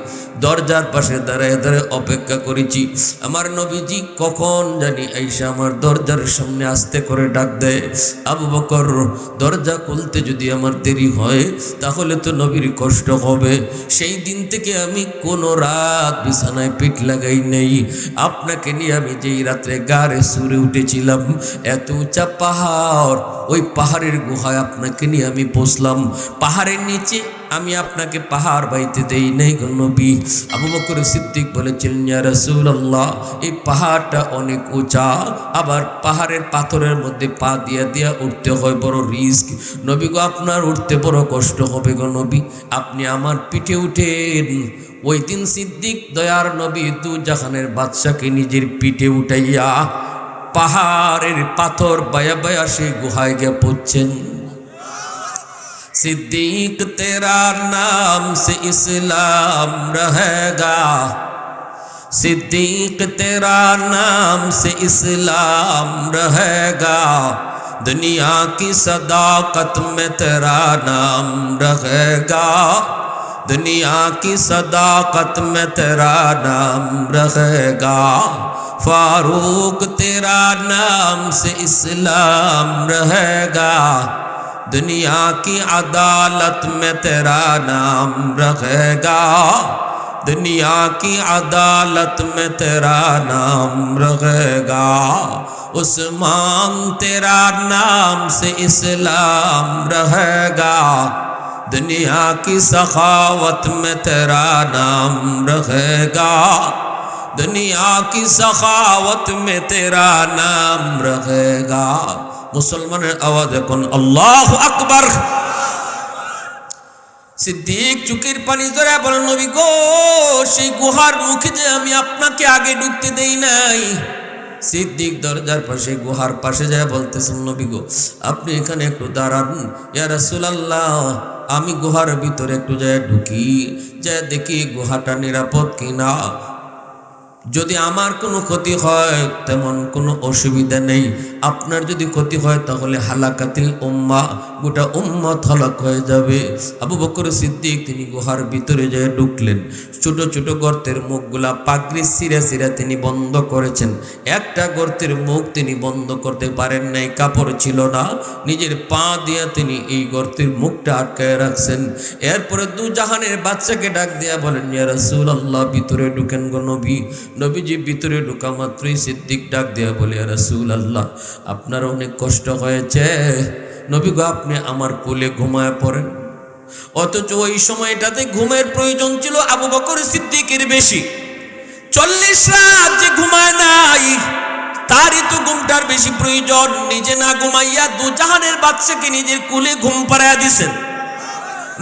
দরজার পাশে দাঁড়ায় দাঁড়ায় অপেক্ষা করেছি, আমার নবীজি কখন জানি আইসা আমার দরজার সামনে আস্তে করে ডাক দেয়, আবু বকর দরজা খুলতে যদি আমার দেরি হয় তাহলে তো নবীর কষ্ট হবে। সেই দিন থেকে আমি কোনো রাত বিছানায় পেট লাগাই নেই। আপনাকে নিয়ে আমি যেই রাত্রে গাড়ে সুরে উঠেছিলাম, এত উঁচা পাহাড়, ওই পাহাড়ের গুহায় আপনাকে নিয়ে আমি বসলাম, পাহাড়ের নিচে আমি আপনাকে পাহাড় বাইতে দেই নাই গো নবী। আবু বকর সিদ্দিক বলেছিলেন, ইয়া রাসূলুল্লাহ এই পাহাড়টা অনেক উঁচা, আবার পাহাড়ের পাথরের মধ্যে পা দিয়া দিয়া উঠতে হয়, বড় রিস্ক। নবী গো আপনার উঠতে বড় কষ্ট হবে গো নবী, আপনি আমার পিঠে উঠেন। ওই দিন সিদ্দিক দয়ার নবী দু জাহানের বাদশাকে নিজের পিঠে উঠাইয়া পাহাড়ের পাথর বায়া বায়া সেই গুহায় গিয়ে পড়ছেন। सिद्दीक तेरा नाम से इस्लाम रहेगा, सिद्दीक तेरा नाम से इस्लाम रहेगा, दुनिया की सदाकत में तेरा नाम रहेगा, दुनिया की सदाकत में तेरा नाम रहेगा, फारूक तेरा नाम से इस्लाम रहेगा, दुनिया की अदालत में तेरा नाम रहेगा, दुनिया की अदालत में तेरा नाम रहेगा, उस्मान तेरा नाम से इस्लाम रहेगा, दुनिया की सखावत में तेरा नाम रहेगा, दुनिया की सखावत में तेरा नाम रहेगा। মুসলমানের আওয়াজ এখন আল্লাহু আকবার। সিদ্দিক চোখের পানি ধরে বলেন, নবী গো সেই গুহার মুখে যে আমি আপনাকে আগে ঢুকতে দেই নাই। সিদ্দিক দরজার পাশে গুহার পাশে যায় বলতেছেন, নবী গো আপনি এখানে একটু দাঁড়ান, ইয়া রাসূলুল্লাহ আমি গুহার ভিতরে একটু যায় ঢুকি, যায় দেখি গুহাটা নিরাপদ কিনা। যদি আমার কোনো ক্ষতি হয় তেমন কোনো অসুবিধা নেই, আপনার যদি ক্ষতি হয় তাহলে হালাকাতিল উম্মাহ, গোটা উম্মত হালাক হয়ে যাবে। আবু বকর সিদ্দিক তিনি গুহার ভিতরে যেয়ে ঢুকলেন। ছোট ছোট গর্তের মুখগুলা পাগড়ি ছিঁড়ে ছিঁড়ে তিনি বন্ধ করেছেন। একটা গর্তের মুখ তিনি বন্ধ করতে পারেন নাই, কাপড় ছিল না, নিজের পা দিয়ে তিনি এই গর্তের মুখটা আটকায় রাখছেন। এরপরে দু জাহানের বাচ্চাকে ডাক দিয়া বলেন, ইয়া রাসূলুল্লাহ, ভিতরে ঢুকেন গো নবী। নবীজি ভিতরে ঢোকা মাত্রই সিদ্দিক ডাক দিয়া বলে, ইয়া রাসূলুল্লাহ, আপনার অনেক কষ্ট হয়েছে, নবী গো আপনি আমার কোলে ঘুমায় পড়েন। অথচ ওই সময়টাতে ঘুমের প্রয়োজন ছিল আবু বকর সিদ্দিকের বেশি। 40 রাত যে ঘুমায় নাই, তারই তো ঘুমটার বেশি প্রয়োজন। নিজে না ঘুমাইয়া দু জাহানের বাচ্চাকে নিজের কোলে ঘুম পাড়াইয়া দিছেন।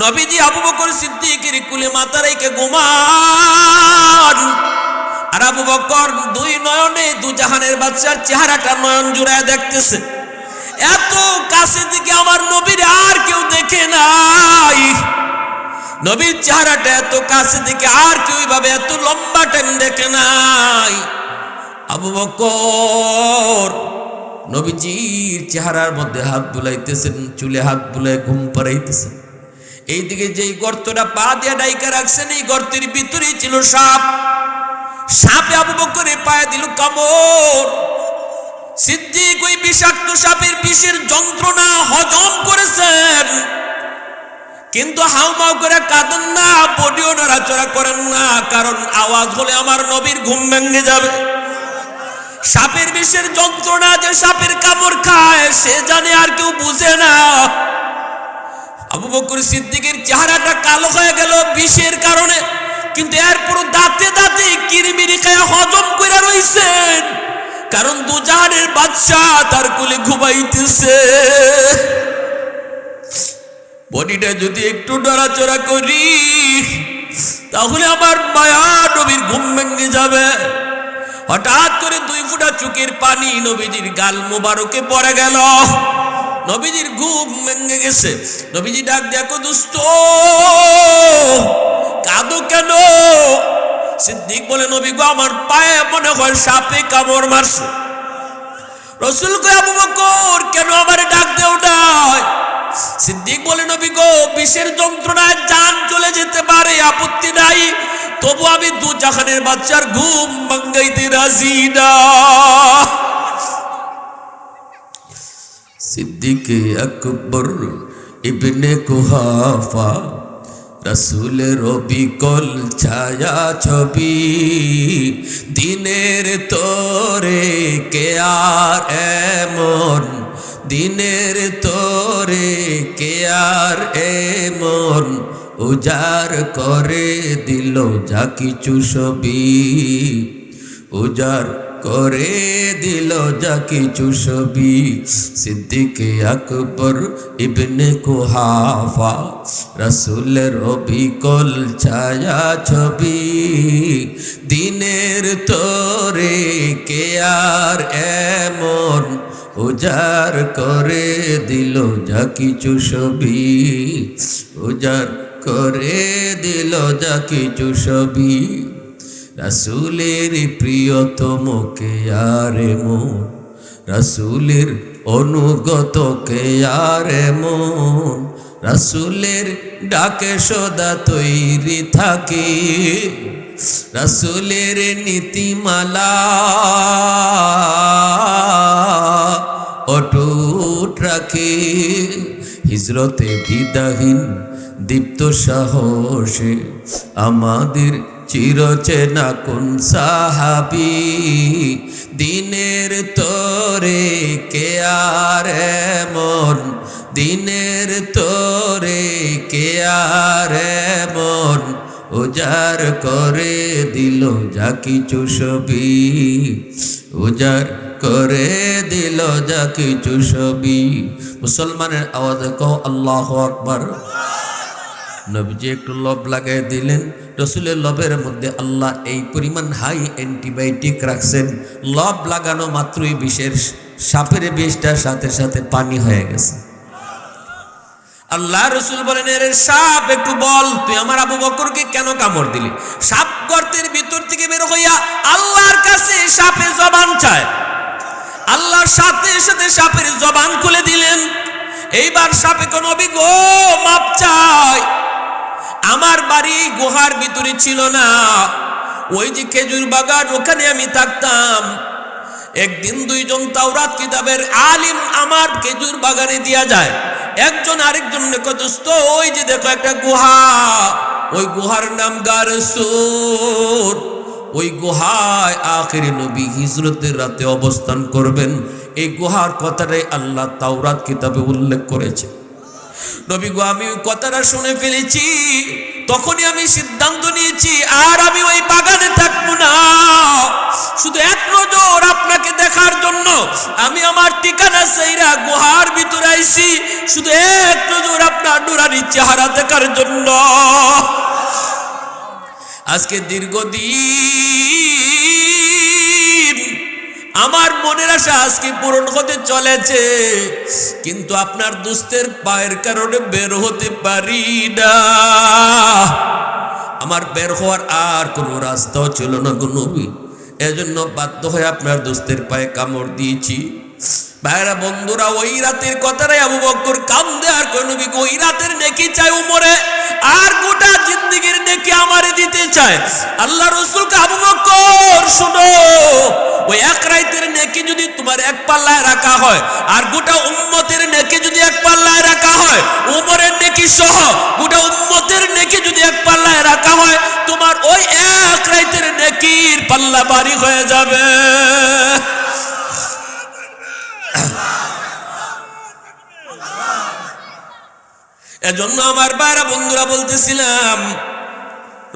নবীজি আবু বকর সিদ্দিকের কোলে মাথা রেখে ঘুমান, আর আবু বকর দুই নয়নে দু জাহানের বাচ্চার চেহারাটা নয়ন জুড়ায় দেখতেছে। এত কাছে থেকে আমার নবীর আর কেউ দেখে নাই, নবীর চেহারাটা এত কাছে থেকে আর কেউ এইভাবে এত লম্বা টাইম দেখে নাই। আবু বকর নবীজির চেহারার মধ্যে হাত বুলাইতেছেন, চুলে হাত বুলাই ঘুম পাড়াইতেছেন। এইদিকে যেই গর্তটা পা দিয়ে ডাইকা রাখছেন, এই গর্তের ভিতরেই ছিল সাপ। সাপে আবু বকরের পায়ে দিল কামড়। সিদ্দিক ওই বিষাক্ত সাপের বিষের যন্ত্রণা হজম করেছেন, কিন্তু হাউমাউ করে কাঁদেন না, বডিও নড়াচড়া করেন না, কারণ আওয়াজ হলে আমার নবীর ঘুম ভেঙে যাবে। সাপের বিষের যন্ত্রণা যে সাপের কামড় খায় সে জানে, আর কেউ বুঝে না। আবু বকর সিদ্দিকের চেহারাটা কালো হয়ে গেল বিষের কারণে, কিন্তু এরপর দাঁতে দাঁতে কিরিমিরি খায় হজম করে রইছেন, কারণ দু জাহানের বাদশাহ তার কোলে ঘুমাইতেছে। বডিটা যদি একটু নড়াচড়া করি তাহলে আমার মায়া নবীর ঘুম ভেঙে যাবে। হঠাৎ করে 2 ফোঁটা চোখের পানি নবীজির গাল মোবারকে পড়ে গেল। নবীজির ঘুম ভেঙে গেছে। নবীজি ডাক দেখো, দোস্ত কাঁদো কেন? সিদ্দিক বলে, নবী গো আমার পায়ে মনে হয় সাপে কামড় মারছে। রাসূল কয়, আবু বকর কেন আমার ডাক দেও নাই? সিদ্দিক বলে, নবী গো বিষের যন্ত্রণায় জান চলে যেতে পারে, আপত্তি নাই, তবু আমি দু জাহানের বাচ্চার ঘুম ভাঙাইতে রাজি না। সিদ্দিকে আকবর ইবনে কুহাফা, রাসূলের বিকল ছায়া ছবি, দিনের তোরে কে আর এমন, দিনের তোরে কে আর এমন, উজার করে দিল যা কিছু ছবি, উজার করে দিল যা কিছু ছবি। সিদ্দিকে আকবর ইবনে কুহাফা, রাসূলের বিকল ছায়া ছবি, দিনের তোরে কে আর এমন, উজার করে দিল যা কিছু ছবি, উজার করে দিল যা কিছু ছবি। রাসূলের প্রিয়তম কে আরে মন, রাসূলের অনুগত কে আরে মন, রাসূলের ডাকে সদা তৈরি থাকি, রাসূলের নীতিমালা অটুট রাখি, হিজরতে দ্বিধাহীন দীপ্ত সাহসে আমাদের চিরচেনা কোন সাহাবী, দিনের তোরে কে আর এমন, দিনের তোরে কে আর এমন, উজার করে দিল যা কিছু ছবি, উজার করে দিল যা কিছু ছবি। মুসলমানের আওয়াজে কও আল্লাহু আকবার। নবীজি একটু লব লাগাই দিলেন। রসুলের লবের মধ্যে আল্লাহ এই পরিমাণ হাই অ্যান্টিবায়োটিক রাখছেন, লব লাগানো মাত্রই বিষের সাপের বিষটার সাথে সাথে পানি হয়ে গেছে। আল্লাহ রসুল বলেন, এর সাপ একটু বল, তুই আমার আবু বকরকে কেন কামড় দিলি? সাপ গর্তের ভিতর থেকে বের হইয়া আল্লাহ সাপে জবান চায়, আল্লাহর সাথে সাথে সাপের জবান খুলে দিলেন। এইবার সাপে কোন নবী গো মাপ চাই, আমার বাড়ি গুহার ভিতরে ছিল না, ওই যে খেজুর বাগান ওখানে আমি থাকতাম। একদিন দুইজন তাওরাত কিতাবের আলিম আমার খেজুর বাগানে দিয়া যায়, একজন আরেকজনকে কয় দোস্ত ওই যে দেখো একটা গুহা, ওই গুহার নাম গারে সূর, ওই গুহায় আখিরি নবী হিজরতের রাতে অবস্থান করবেন। এই গুহার কথাটাই আল্লাহ তাওরাত কিতাবে উল্লেখ করেছে। নবী গো আমি ওই কথাটা শুনে ফেলেছি, তখনই আমি সিদ্ধান্ত নিয়েছি আর আমি ওই বাগানে থাকবো না। শুধু এক নজর আপনাকে দেখার জন্য আমি আমার ঠিকানা সেইরা গুহার ভিতরে আইছি, শুধু এক নজর আপনার নুরানি চেহারা দেখার জন্য। আজকে দীর্ঘদিন আমার মনের আশা আজকে পূরণ হতে চলেছে, কিন্তু আপনার দুস্তের পায়ের কারণে বের হতে পারি না। আমার বের হওয়ার আর কোনো রাস্তাও ছিল না গো নবী, এজন্য বাধ্য হয়ে আপনার দুস্তের পায়ে কামড় দিয়েছি। ভাইরা বন্ধুরা, ওই রাতের কথাটাই আবু বকর কান্দে আর কয় নবী ওই রাতের নেকি চাই উমরে, আর গোটা জিন্দেগির নেকি আমারে দিতে চায়। আল্লাহ রাসূলকে আবু বকর শুনো, ওই এক রাতের নেকি যদি তোমার এক পাল্লায় রাখা হয় আর গোটা উম্মতের নেকি যদি এক পাল্লায় রাখা হয়, উমরের নেকি সহ গোটা উম্মতের নেকি যদি এক পাল্লায় রাখা হয়, তোমার ওই এক রাতের নেকির পাল্লা ভারী হয়ে যাবে। এজন্য আমার বারা বন্ধুরা বলতেছিলাম,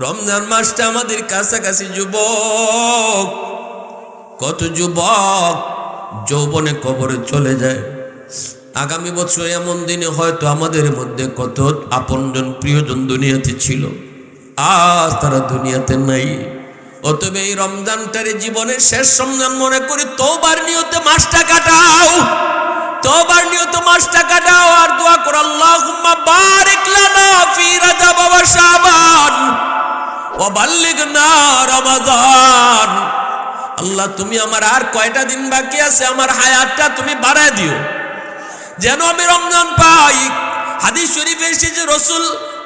রমজান মাসটা আমাদের কাছাকাছি। যুবক, কত যুবক যৌবনে কবরে চলে যায়। আগামী বছর এমন দিনে হয়তো আমাদের মধ্যে কত আপনজন প্রিয়জন দুনিয়াতে ছিল, আজ তারা দুনিয়াতে নাই। অতএব এই রমজানটারে জীবনের শেষ রমজান মনে করে তওবার নিয়তে মাসটা কাটাও, তওবার নিয়তে মাসটা কাটাও আর দোয়া করো আল্লাহুম্মা বারিক লানা ফি রাজাব ওয়া শাবান ওয়া বাল্লিগনা রমাদান। আল্লাহ তুমি আমার আর কয়টা দিন বাকি আছে, আমার হায়াতটা তুমি বাড়ায় দিও যেন আমি রমজান পাই। হাদিস শরীফে এসেছে রাসূল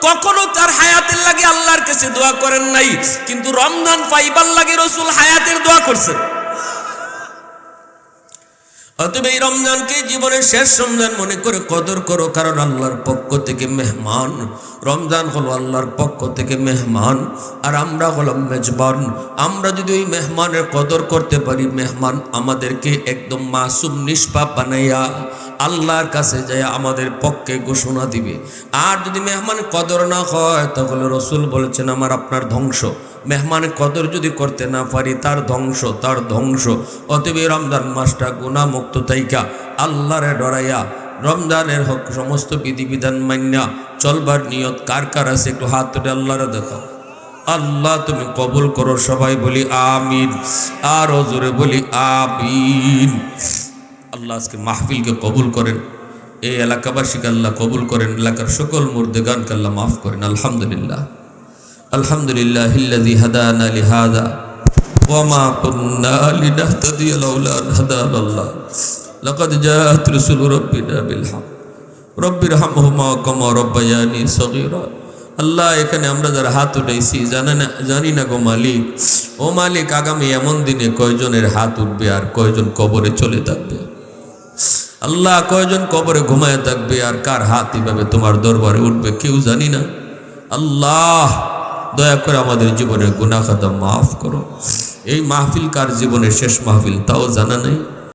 কখনো তার হায়াতের লাগে আল্লাহর কাছে দোয়া করেন নাই, কিন্তু রমজান পাইবার লাগে রাসূল হায়াতের দোয়া করছেন। অতএব এই রমজানকে জীবনের শেষ রমজান মনে করে কদর করো, কারণ আল্লাহর পক্ষ থেকে মেহমান। রমজান হলো আল্লাহর পক্ষ থেকে মেহমান, আর আমরা হলাম মেজবান। আমরা যদি ওই মেহমানের কদর করতে পারি, মেহমান আমাদেরকে একদম মাসুম নিষ্পাপ বানাইয়া আল্লাহর কাছে যায় আমাদের পক্ষে ঘোষণা দিবে। আর যদি মেহমানের কদর না হয়, তাহলে রাসূল বলেছেন আমার আপনার ধ্বংস। মেহমানের কদর যদি করতে না পারি, তার ধ্বংস, তার ধ্বংস। অতএব রমজান মাসটা গুনাহমুক্ত থাইকা আল্লাহরে ডরাইয়া রমজানের হক সমস্ত বিধিবিধান মান্যা চলবার নিয়ত কার কার আছে একটু হাত তুলে আল্লাহরে দেখাও। আল্লাহ তুমি কবুল করো, সবাই বলি আমিন, আর জোরে বলি আমিন। আল্লাহ আজকে মাহফিলকে কবুল করেন, এই এলাকাবাসীকে আল্লাহ কবুল করেন, এলাকার সকল মুর্দেগানকে আল্লাহ মাফ করেন। আলহামদুলিল্লাহ, আলহামদুলিল্লাহিল্লাযী হাদানা লিহাযা ওয়া মা কুন্না লিনাহতাদিয়া লাউলা আন হাদানাল্লাহ লাকাদ জাআত রাসূলু রাব্বিনা বিল হক রব্বিরহামহুমা কামা রাব্বায়ানি সগীরা। আল্লাহ, এখানে আমরা যারা হাত উঠাইছি জানি না গো মালিক, ও মালিক আগামী এমন দিনে কয়জনের হাত উঠবে আর কয়জন কবরে চলে থাকবে। আল্লাহ, কয়জন কবরে ঘুমায় থাকবে আর কার হাত এভাবে তোমার দরবারে উঠবে কেউ জানি না। আল্লাহ, দয়া করে আমাদের জীবনের গুনাহ খাতা মাফ করো। এই মাহফিল কার জীবনের শেষ মাহফিল তাও জানা নেই।